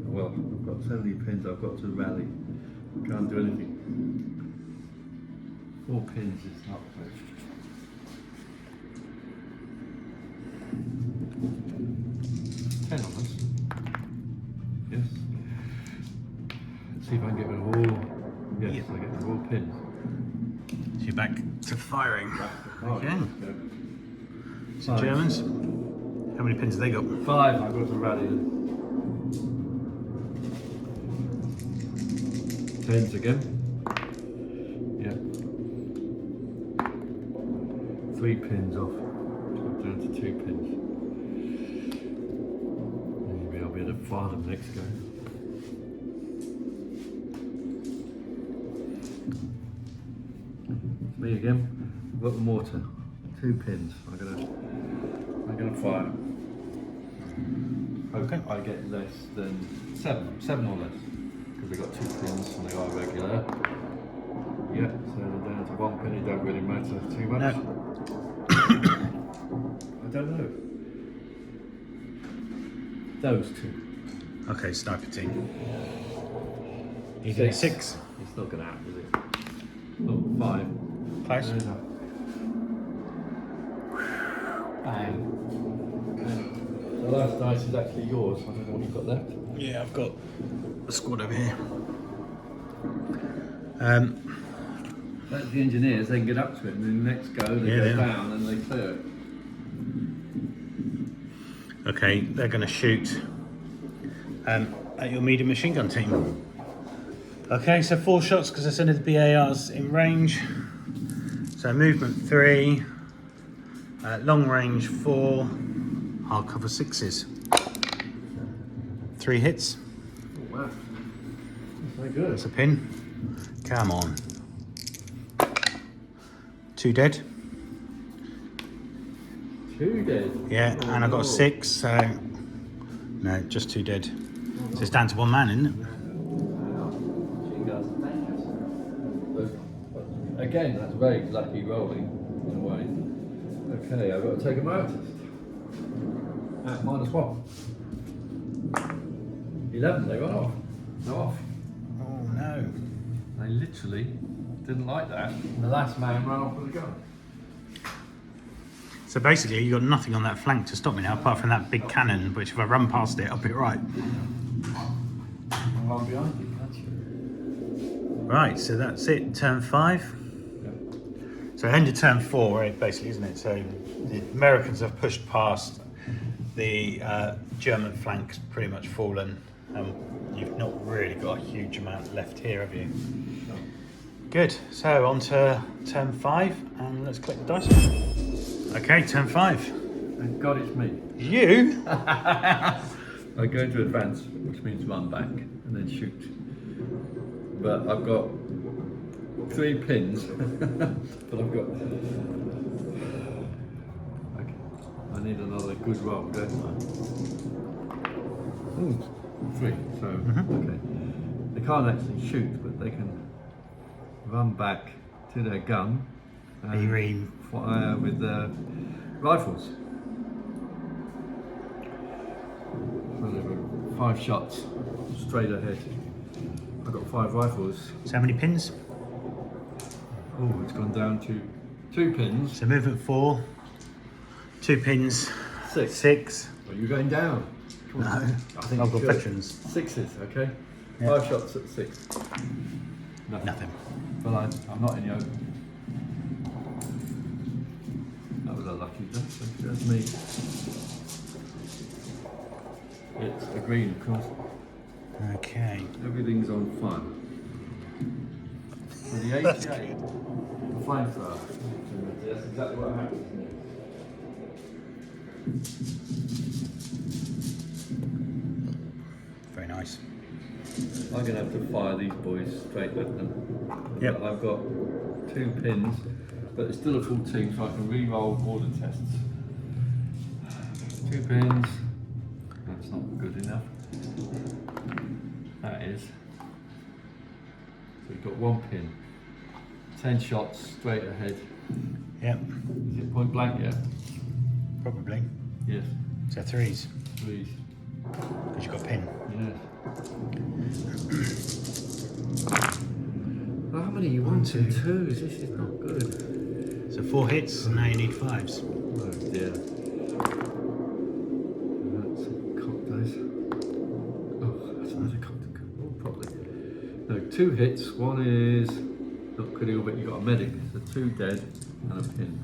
Well, I've got so many pins. I've got to rally. Can't do anything. 4 pins is not close. 10 on us. Yes. Let's see if I can get rid of all. Yes, Yep. I get rid of all pins. So you're back to firing. Okay. So Five. Germans. How many pins have they got? 5. I've got to rally them. 10s again. Yeah. 3 pins off. I'm down to 2 pins. Maybe I'll be able to fire them next go. Me again. I've got the mortar. 2 pins. I'm gonna fire. Hope Okay. I get less than 7 or less. Because they got 2 pins and they are regular. Yeah, so they're down to 1 pin. It don't really matter too much. No. I don't know. Those 2. Okay, sniper team. You did 6. It's not gonna happen, is it? Oh, 5. Close. Bang. Okay. The last dice is actually yours. I don't know what you've got left. Yeah, I've got a squad over here. That's the engineers, they can get up to it, and then the next go, they Yeah, go yeah. down and they clear it. Okay, they're going to shoot at your medium machine gun team. Okay, so 4 shots because I sent the BARs in range. So movement 3, long range 4, hard cover 6s. 3 hits. Oh, wow. That's very good. That's a pin. Come on. 2 dead. 2 dead. Yeah, Oh, and I got no. a 6, so no, just 2 dead. So it's down to 1 man, isn't it? Machine guns are dangerous. But again, that's very lucky rolling in a way. Okay, I've got to take them out. At -1. 11, they went off. They're off. Oh no. They literally didn't like that. And the last man ran off with a gun. So basically, you've got nothing on that flank to stop me now, apart from that big cannon, which if I run past it, I'll be right. I'll run behind you, can't you? Right, so that's it, turn 5. So end of turn 4, right, basically, isn't it? So the Americans have pushed past, the German flank's pretty much fallen. You've not really got a huge amount left here, have you? No. Good, so on to turn 5, and let's click the dice. Okay, turn 5. Thank God it's me. You? I go into advance, which means run back and then shoot. But I've got 3 pins, but I've got. Okay. I need another good roll, don't I? Ooh, 3. So okay, they can't actually shoot, but they can run back to their gun and fire with their rifles. So there were 5 shots straight ahead. I've got 5 rifles. So how many pins? Oh, it's gone down to 2 pins. So movement 4, 2 pins, 6. 6. Are you going down? Come on. No, I think I've you got should. veterans. 6s, okay? Yeah. 5 shots at 6. Nothing. But I'm not in the open. That was a lucky death. That's me. It's a green, of course. Okay. Everything's on fire. So the 88, the flamethrower. That's exactly what happened, isn't it? Very nice. I'm going to have to fire these boys straight at them. Yep. But I've got 2 pins, but it's still a full team, so I can re-roll order tests. 2 pins. That's not good enough. That is. So we've got 1 pin. 10 shots straight ahead. Yep, Is it point blank yet? probably. Yes. So 3s, Please. because you've got a pin. Yes. How many you want? 2 twos. This is not good. So 4 hits, and now you need 5s. Oh dear. That's cocked dice. Oh, that's another cocked. Oh, probably. No, 2 hits. 1 is not critical, but you got a medic. So 2 dead and a pin.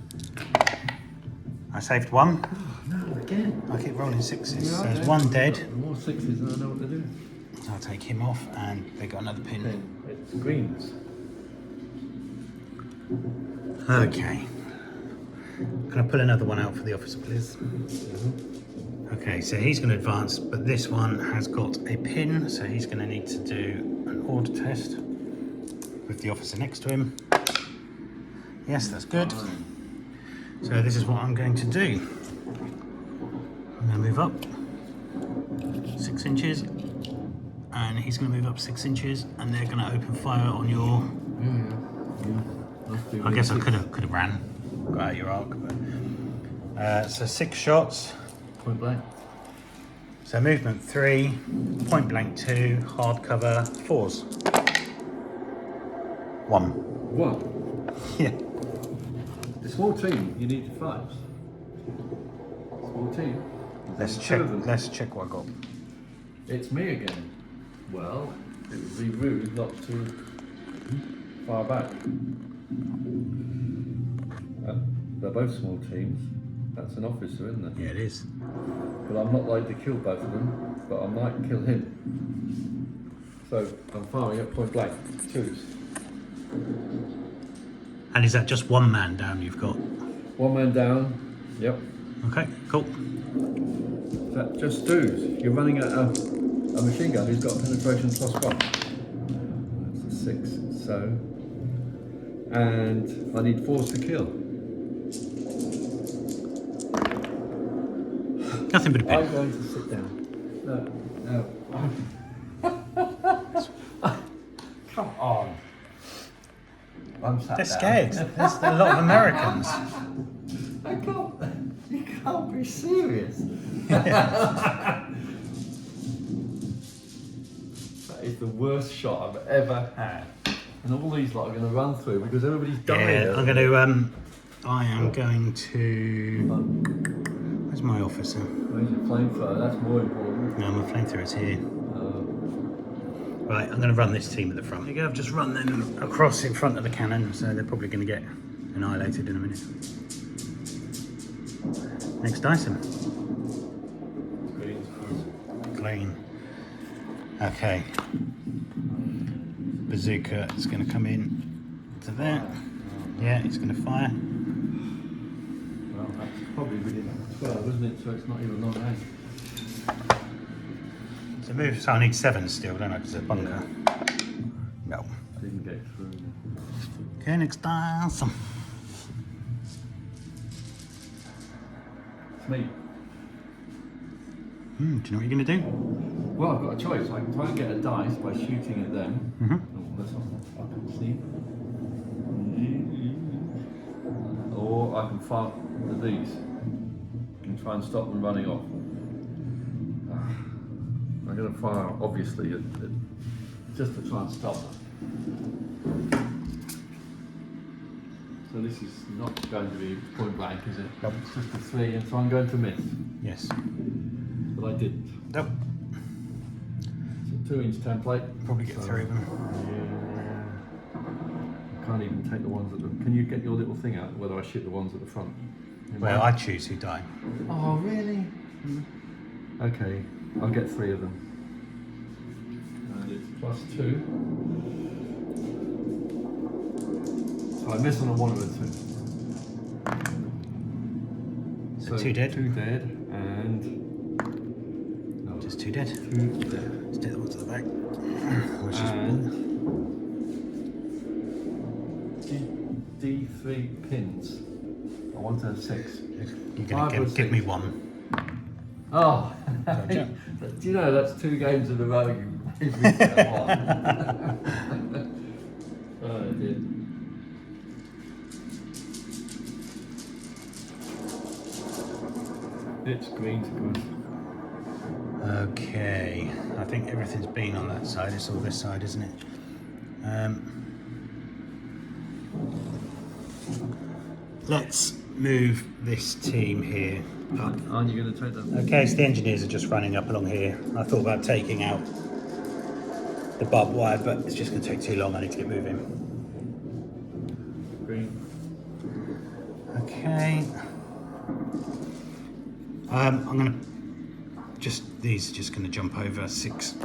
I saved 1. Oh, no, again. I keep rolling 6s. Yeah, So there's okay. 1 dead. More 6s than I know what to do. I'll take him off, and they got another pin. Pin. It's greens. Okay. Can I pull another one out for the officer, please? Okay, so he's going to advance, but this one has got a pin, so he's going to need to do an order test with the officer next to him. Yes, that's good. So this is what I'm going to do. I'm going to move up 6 inches, and he's going to move up 6 inches, and they're going to open fire on your. I guess I could have ran, got out your arc, but so 6 shots. Point blank. So movement 3, point blank 2, hard cover 4s. 1. 1. Yeah. The small team, you need 5s. Small team. Let's There's check. 2 of them. Let's check what I got. It's me again. Well, it would be rude not to fire back. They're both small teams. That's an officer, isn't it? Yeah, it is. But I'm not like to kill both of them, but I might kill him. So I'm firing at point blank. 2s. And is that just 1 man down you've got? 1 man down. Yep. Okay, cool. Is that just 2s? You're running at a machine gun who's got a penetration +1. That's a 6. So, and I need 4s to kill. Nothing but a I'm pin. going to sit down. No. Come on. I'm sat They're down. scared. There's a lot of Americans. I can't. You can't be serious. That is the worst shot I've ever had. And all these lot are going to run through because everybody's dying. Yeah, I am going to. Where's my officer? Where's your flamethrower? That's more important. No, my flamethrower's here. Right, I'm going to run this team at the front. There you go, I've just run them across in front of the cannon, so they're probably going to get annihilated in a minute. Next item. Green. Okay. Bazooka is going to come in to there. Yeah, it's going to fire. Well, that's probably within 12, isn't it? So it's not even long range. So move, so I need 7 still, don't I? Because it's a bunker. No. Didn't get through. Okay, next item. It's me. Do you know what you're going to do? Well, I've got a choice. I can try and get a dice by shooting at them. Mm-hmm. Oh, that's not I can see. Or I can fire at these and try and stop them running off. I'm going to fire, obviously, just to try and stop them. So this is not going to be point blank, is it? Nope. It's just a 3, and so I'm going to miss. Yes. But I didn't. Nope. It's a 2-inch template. Probably get 3 of them. I can't even take the ones at the... Can you get your little thing out, whether I shoot the ones at the front? Well, I choose who die. Oh, really? Okay, I'll get 3 of them. And it's +2. So I miss on a 1 and a 2. So 2 dead? 2 dead, and... No, Just 2 dead. 2 dead. Let's take the ones at the back. Which is And... D3 pins. I want a 6. you're going to give me 1. Oh, Gotcha. do you know that's 2 games in a row you made me get a 1. Oh, I did. It's green to good. Okay. I think everything's been on that side. It's all this side, isn't it? Let's move this team here up. Aren't you going to take them? Okay, so the engineers are just running up along here. I thought about taking out the barbed wire, but it's just going to take too long. I need to get moving. Green. Okay. I'm going to these are just going to jump over 6.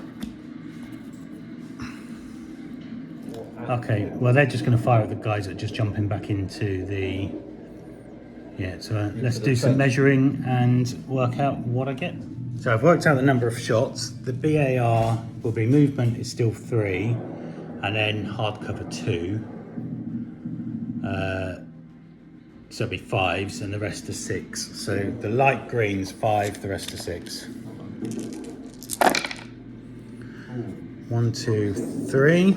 Okay, well they're just going to fire at the guys that are just jumping back into the... Yeah, so let's do some measuring and work out what I get. So I've worked out the number of shots. The BAR will be movement is still 3, and then hardcover 2. So it'll be 5s, and the rest are 6. So the light green's 5, the rest are 6. 1, 2, 3.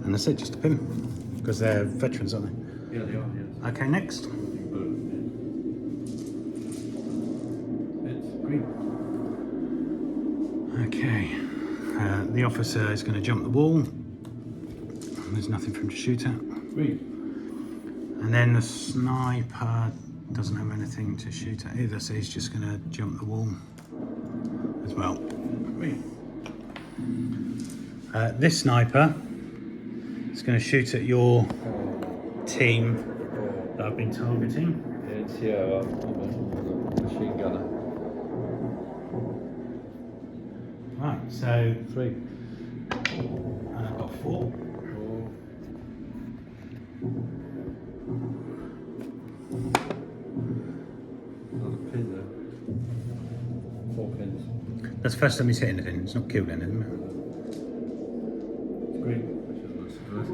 And that's it, just a pin. Because they're veterans, aren't they? Yeah, they are, yes. Okay, next. It's green. Okay. The officer is going to jump the wall. There's nothing for him to shoot at. Green. And then the sniper doesn't have anything to shoot at either, so he's just going to jump the wall as well. Green. This sniper is going to shoot at your team that I've been targeting. It's here, machine gunner. Right, so 3. and I've got 4. Another pin there. 4 pins. That's the first time he's hit anything. It's not killed anything. Green, which is a surprise.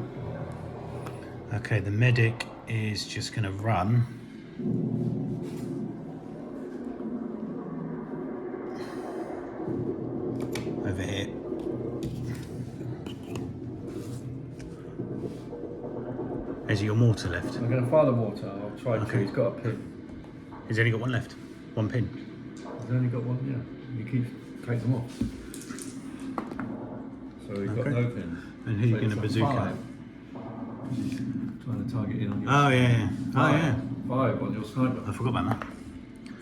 Okay, the medic is just going to run Over here. Is your mortar left? I'm going to fire the mortar. I'll try to. Okay. He's got a pin. He's only got one left. One pin. He's only got one, yeah. He keeps taking them off. So he's got Okay. no pins. And who are you So going to it's a bazooka? 5. Trying to target in on your. Oh yeah. Oh yeah. 5 on your sniper. I forgot about that.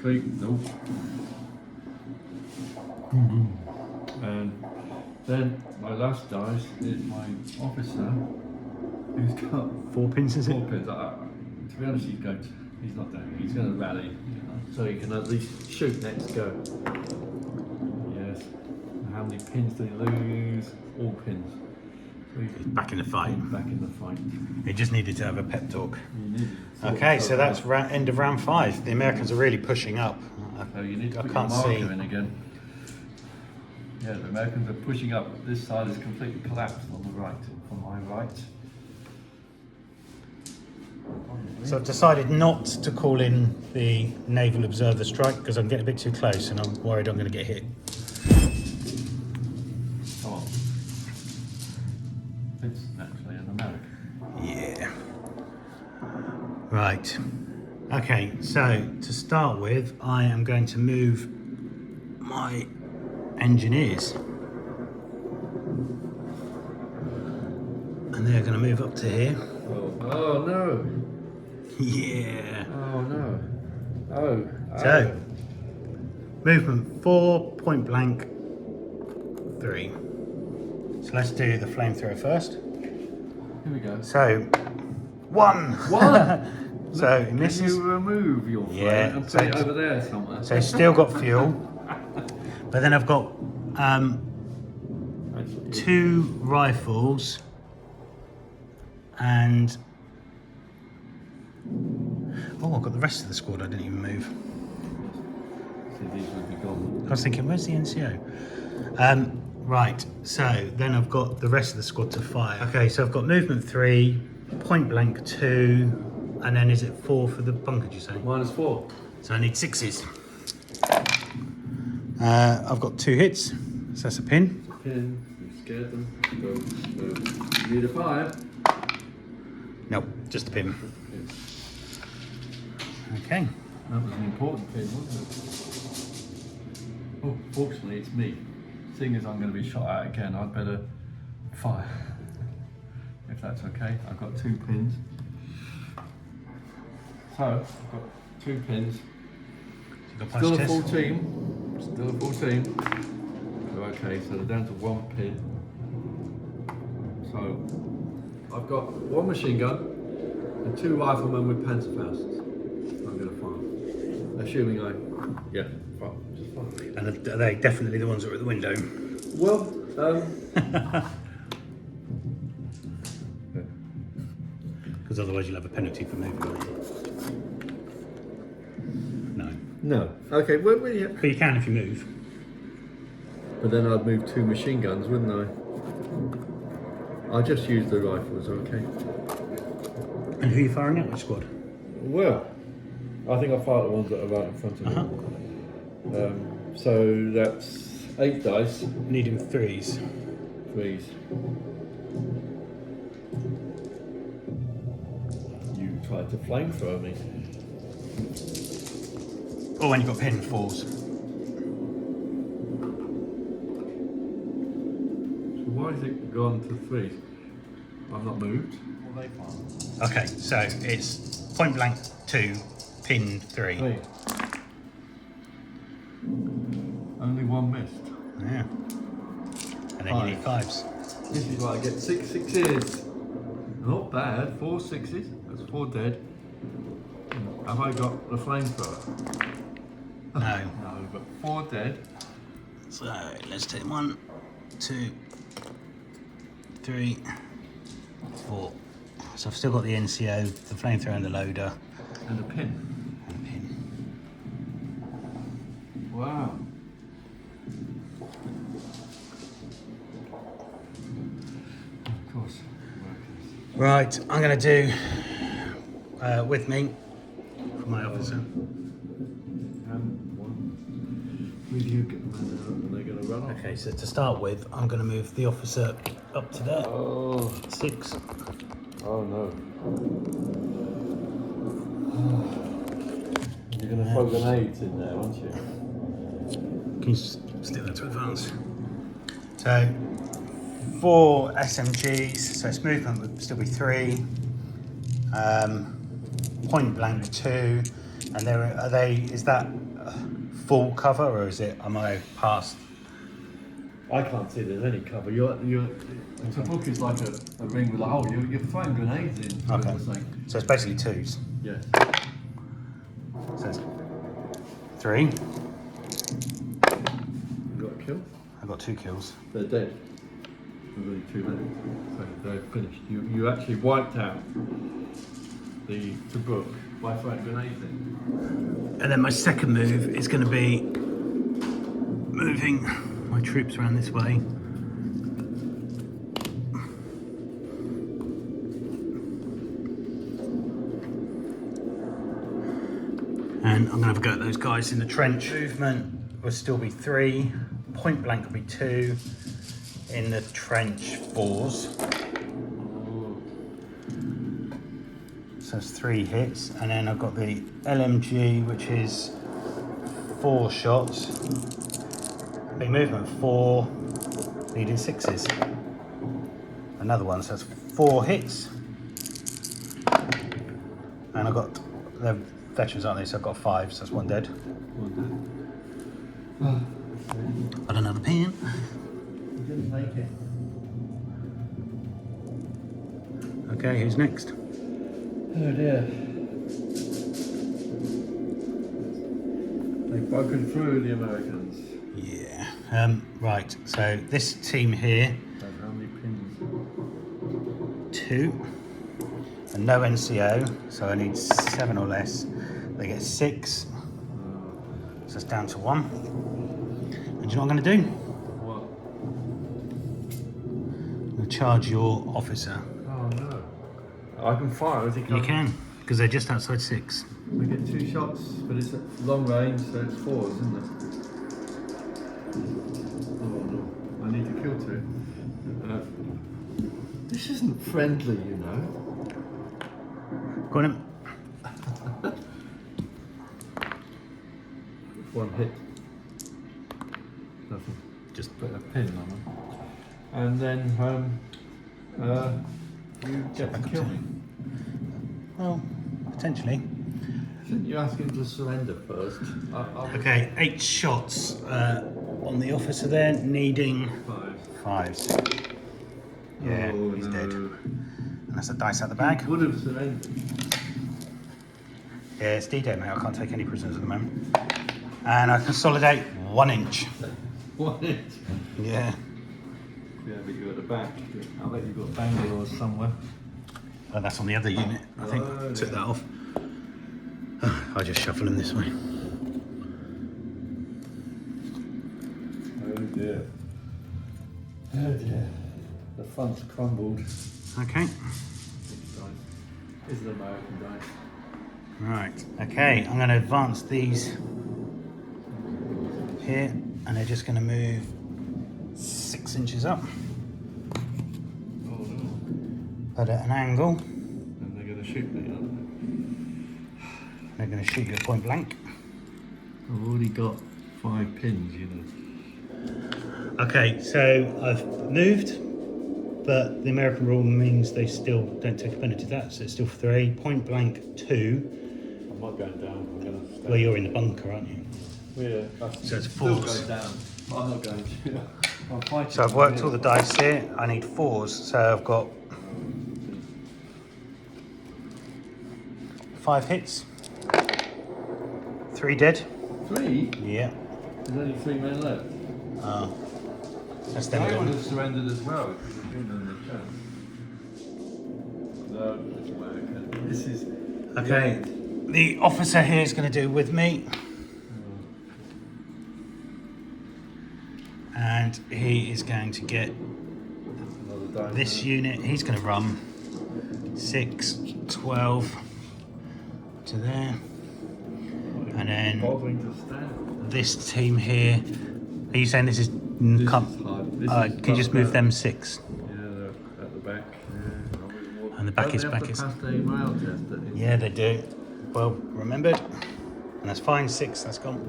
3. Nope. And then my last dice is my officer, who's got 4 pins, is it? 4 pins. To be honest, he's not doing it. He's going to rally, so he can at least shoot next go. Yes. How many pins did he lose? All pins. So he's Back in the fight. back in the fight. He just needed to have a pep talk. You need it. Okay, so that's end of round 5. The Americans are really pushing up. So you need to I put can't your marker see. in again. Yeah, the Americans are pushing up. This side is completely collapsed on the right, on my right. So I've decided not to call in the naval observer strike because I'm getting a bit too close and I'm worried I'm going to get hit. Come on. It's actually an American. Yeah. Right. Okay, so to start with, I am going to move my engineers. And they're going to move up to here. Oh no! Yeah. Oh no! Oh. So, movement 4, point blank 3. So let's do the flamethrower first. Here we go. So, 1. 1. So it Can misses. you remove your flame Yeah, and put so- it over there somewhere? So still got fuel. But then I've got Actually, 2 rifles and I've got the rest of the squad I didn't even move. see, these would be gone. I was thinking, where's the NCO? Right, so then I've got the rest of the squad to fire. Okay, so I've got movement 3, point blank 2, and then is it 4 for the bunker, did you say? -4. So I need 6s. I've got 2 hits, so that's a pin. Pin. You scared them. Go. You need a 5. Nope, just a pin. Okay. That was an important pin, wasn't it? Oh, fortunately, it's me. Seeing as I'm going to be shot at again, I'd better fire. If that's okay. I've got 2 pins. So, I've got 2 pins. So Still a test. full team. Still a full team. So, okay, so they're down to 1 pin. So, I've got 1 machine gun and 2 riflemen with Panzerfausts. I'm going to fire. Assuming fire. Just fire. And are they definitely the ones that are at the window? Well, Because otherwise you'll have a penalty for moving. No. no. Okay, well, yeah. But you can if you move. But then I'd move 2 machine guns, wouldn't I? I'll just use the rifles, okay? And who are you firing at? Which squad? Well, I think I'll fire the ones that are right in front of me. So that's 8 dice. Needing 3s. 3s. You tried to flamethrower me. Oh, and you've got pin 4s. So why has it gone to 3? I've not moved. Okay, so it's point blank 2, pin 3. 3. Only 1 missed. Yeah. And then you need 5s. This is why I get 6 6s. Not bad. 4 6s. That's 4 dead. Have I got the flamethrower? No. No, but 4 dead. So let's take 1, 2, 3, 4. So I've still got the NCO, the flamethrower and the loader. And a pin. And a pin. Wow. Of course. Right, I'm going to do with me for my officer. Where do you get the man out? Are they going to run off? Okay, so to start with, I'm going to move the officer up to there. Oh, 6. oh no. You're going to throw grenades in there, aren't you? Can you stick that to advance? So 4 SMGs, so its movement would still be 3. Point blank 2, and is that full cover or am I past? I can't see there's any cover. The book is like a ring with a hole. You're throwing grenades in. Okay. So it's basically 2s. Yes. So it's 3. You got a kill? I got 2 kills. They're dead. There's only 2 minutes. So they're finished. You actually wiped out the book by throwing grenades in. And then my second move is going to be moving my troops around this way. And I'm going to have a go at those guys in the trench. Movement will still be 3. Point blank will be 2. In the trench, 4s. So it's 3 hits. And then I've got the LMG, which is 4 shots. Big movement, 4. Leading 6s. Another one, so that's 4 hits. And I've got the veterans, aren't they? So I've got 5, so that's 1 dead. Got another pin. You didn't take it. Okay, who's next? Oh dear. They've broken through, the Americans. Yeah. Right, so this team here, How many pins? 2. And no NCO, so I need 7 or less. They get 6. So it's down to 1. And do you know what I'm going to do? What? I'm going to charge your officer. Oh no. I can fire as he You comes. can, because they're just outside 6. We get 2 shots, but it's at long range, so it's 4s, isn't it? Oh no. I need to kill 2. This isn't friendly, you know. Go on in. 1 hit. Nothing. Just Put a pin on them. And then you get to kill me. Well, potentially. Shouldn't you ask him to surrender first? Okay, 8 shots on the officer there, needing 5s. Yeah, Oh, he's no. dead. And that's a dice out the bag. Would have surrendered. Yeah, it's D-Day, mate. I can't take any prisoners at the moment. And I consolidate 1 inch. 1 inch. Yeah. Yeah, but you're at the back. I bet you've got Bangalore somewhere. Oh, that's on the other unit. I think Oh, took yeah. that off. I'll just shuffle them this way. Oh dear. Oh dear. The front's crumbled. Okay. This is an American dice. Right. Okay, I'm going to advance these here, and they're just going to move 6 inches up, Oh no. but at an angle. And they're going to shoot me, aren't They're going to shoot you at point blank. they? I've already got 5 pins, you know. Okay, so I've moved, but the American rule means they still don't take a penalty to that, so it's still 3. Point blank 2. I'm not going down. I'm going to stay. Well, you're in the bunker, aren't you? Yeah. So it's Still 4s. going down. I'm not going to. I'm fighting. So I've worked all the dice here. I need 4s, so I've got 5 hits. 3 dead. 3? Yeah. There's only 3 men left. That's them I would gone. have surrendered as well if you'd given them the chance. No, it's American. This is. Okay. The officer here is going to do with me. And he is going to get Another die. this unit. He's going to run 6, 12 to there. And then bothering to stand. this team here. Are you saying this is? This is hard. This is Can you just move them 6? Yeah, they're at the back. Yeah. And the back Don't is they have to pass the rail test, don't they? Yeah, they do. Well, remembered. And that's fine. 6. That's gone.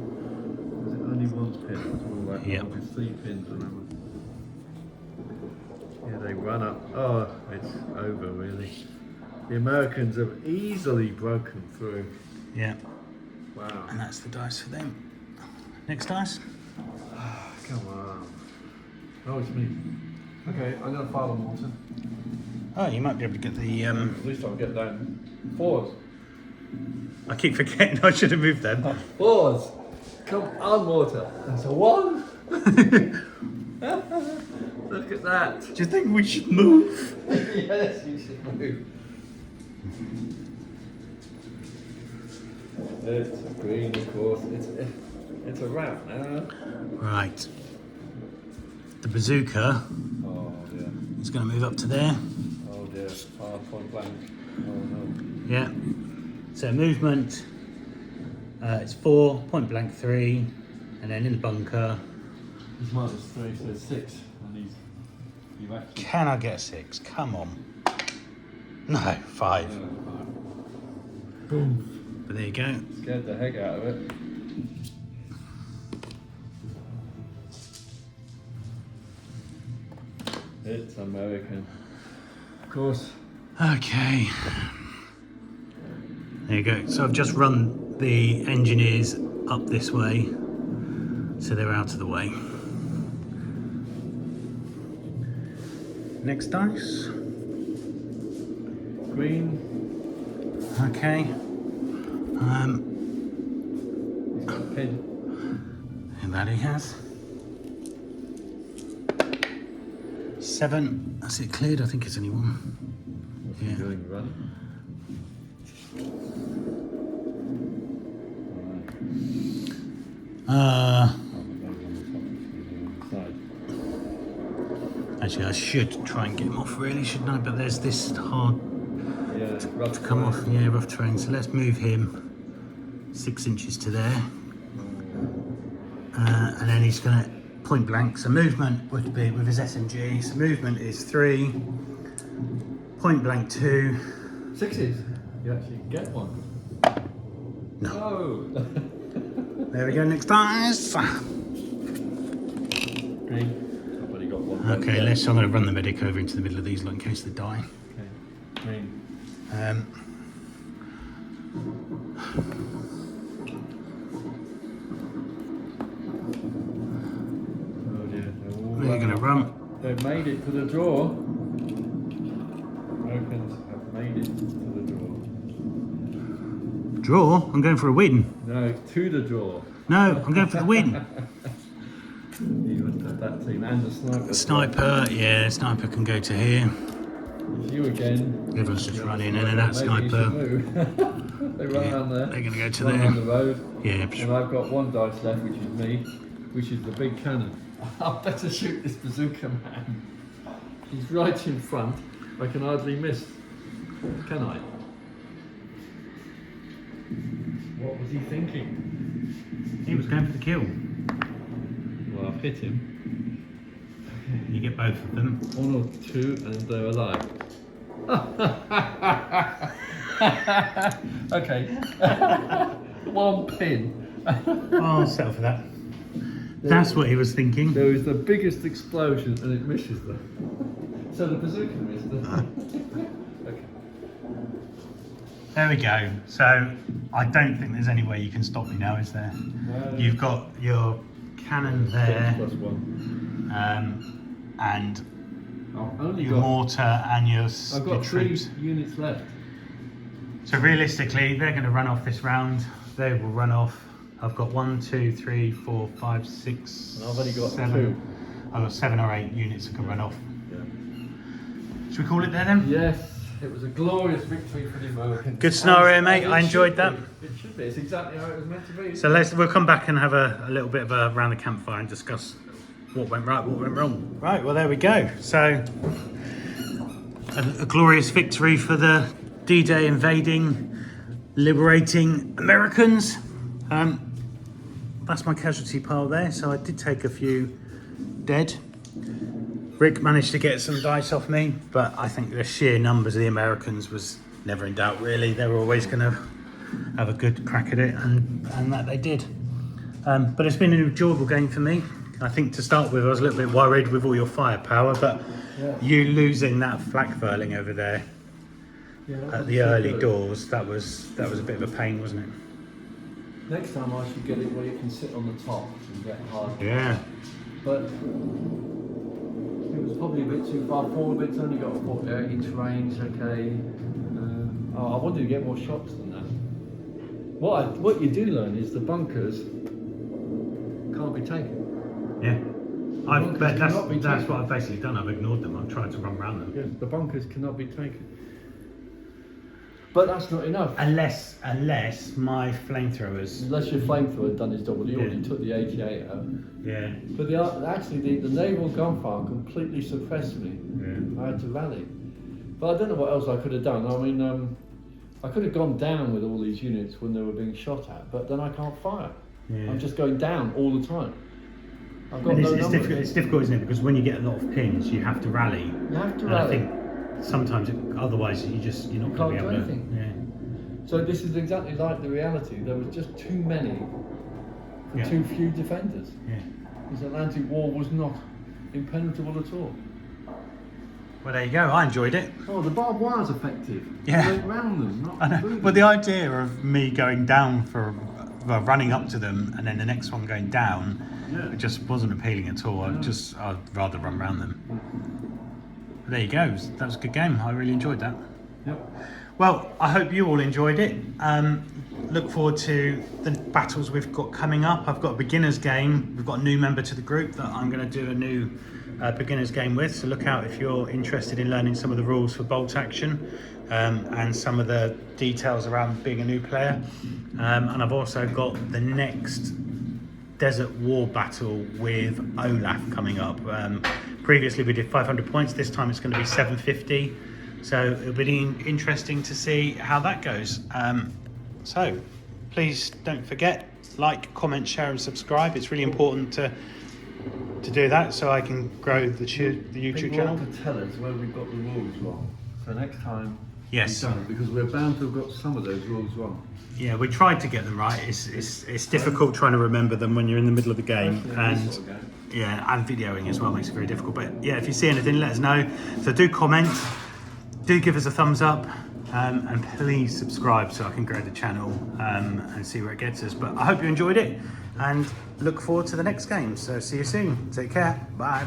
Is it only one pin? All right. Yep. There's 3 pins, remember? Yeah, they run up. Oh, it's over really. The Americans have easily broken through. Yeah. Wow. And that's the dice for them. Next dice. Come on. Oh, it's me. Okay, I'm gonna file a mortar. Oh, you might be able to get the. At least I'll get down. 4s. I keep forgetting I should have moved them. 4s. Come on, mortar. That's a 1. Look at that. Do you think we should move? Yes, you should move. It's a green, of course. It's a wrap now. Right. The bazooka Oh dear. is going to move up to there. Oh dear. Point blank. Oh no. Yeah. So movement. It's 4, point blank 3, and then in the bunker. He's -3, so 6, and you've actually. Can I get a 6? Come on. No, 5. Boom. But there you go. Scared the heck out of it. It's American. Of course. Okay. There you go. So I've just run the engineers up this way, so they're out of the way. Next dice. Green. Okay. He's got a pin. And that he has. 7. That's it cleared. I think it's only 1. What's he Yeah. doing? Running? Actually, I should try and get him off, really, shouldn't I? But there's this hard Yeah, it's rough to come off. terrain. Yeah, rough terrain. So let's move him 6 inches to there. And then he's going to point blank. So movement would be with his SMG. So movement is 3, point blank 2. 6s. You actually get one. No. Oh. There we go. Next dice. Green. I've only got one. Okay, I'm going to run the medic over into the middle of these in case they die. Okay. Green. Oh dear. We're going to run. They've made it to the draw. Americans have made it to the draw. Draw? I'm going for a win. No, to the draw. No, I'm going for the win. You must have that team and the sniper. Sniper, yeah, sniper can go to here. It's you again. Everyone's just running, and then that Maybe you should sniper. move. They run around there. They're going to go to Run there. on the road. Yeah. And I've got 1 dice left, which is me, which is the big cannon. I better shoot this bazooka man. He's right in front. I can hardly miss. Can I? What was he thinking? He was going for the kill. Well, I've hit him. You get both of them. 1 or 2, and they're alive. Okay. 1 pin. Oh, I'll settle for that. That's what he was thinking. There is the biggest explosion, and it misses them. So the bazooka missed them. Okay. There we go. So I don't think there's any way you can stop me now, is there? No. You've got your cannon there, +1. and I've only your got. mortar and your, I've your got 3 troops. units left. So realistically, they're going to run off this round. They will run off. I've got 1, 2, 3, 4, 5, 6. And I've only got 7. 2. I've got 7 or 8 units that can run off. Yeah. Should we call it there then? Yes, it was a glorious victory for the Americans. Good scenario, mate. And I it enjoyed should that. be. It should be. It's exactly how it was meant to be. So we'll come back and have a little bit of a round the campfire and discuss what went right, what went wrong. Right, well there we go. So a glorious victory for the D-Day invading, liberating Americans. That's my casualty pile there. So I did take a few dead. Rick managed to get some dice off me, but I think the sheer numbers of the Americans was never in doubt, really. They were always going to have a good crack at it, and that they did. But it's been an enjoyable game for me. I think to start with, I was a little bit worried with all your firepower, but you losing that flak furling over there at the early doors, that was a bit of a pain, wasn't it? Next time I should get it where you can sit on the top and get hard. Yeah. But it was probably a bit too far forward, but it's only got 40 inch range, okay. I wanted to get more shots than that. What you do learn is the bunkers can't be taken. Yeah. That's what taken. I've basically done. I've ignored them. I've tried to run around them. Yes, the bunkers cannot be taken. But that's not enough. Unless my flamethrowers. Unless your flamethrower had done his job, he already took the 88 out. Yeah. But actually the naval gunfire completely suppressed me. Yeah. I had to rally. But I don't know what else I could have done. I mean, I could have gone down with all these units when they were being shot at, but then I can't fire. Yeah. I'm just going down all the time. I've got And no it's numbers. difficult, isn't it? Because when you get a lot of pins, you have to rally. You have to And I rally. think sometimes, otherwise, you're not going to can't be do able to. anything. Yeah. So this is exactly like the reality. There was just too many for too few defenders. Yeah. This Atlantic War was not impenetrable at all. Well, there you go. I enjoyed it. Oh, the barbed wire's effective. Yeah. You went round them, not I know. through Well, them. the idea of me going down running up to them and then the next one going down, it just wasn't appealing at all. I'd rather run around them. But there you go. That was a good game. I really enjoyed that. Yep. Well, I hope you all enjoyed it. Look forward to the battles we've got coming up. I've got a beginner's game. We've got a new member to the group that I'm going to do a new beginner's game with. So look out if you're interested in learning some of the rules for bolt action and some of the details around being a new player. And I've also got the next Desert War battle with Olaf coming up. Previously we did 500 points. This time it's going to be 750. So it'll be interesting to see how that goes. So please don't forget, like, comment, share and subscribe. It's really important to do that so I can grow the YouTube People channel. want to tell us where we've got the rules wrong. So next time Yes. we don't, because we're bound to have got some of those rules wrong. Yeah, we tried to get them right. It's difficult trying to remember them when you're in the middle of the game. Especially in And this sort of game. yeah, and videoing as well makes it very difficult. But yeah, if you see anything, let us know. So do comment, do give us a thumbs up, and please subscribe so I can grow the channel and see where it gets us. But I hope you enjoyed it and look forward to the next game. So see you soon. Take care. Bye.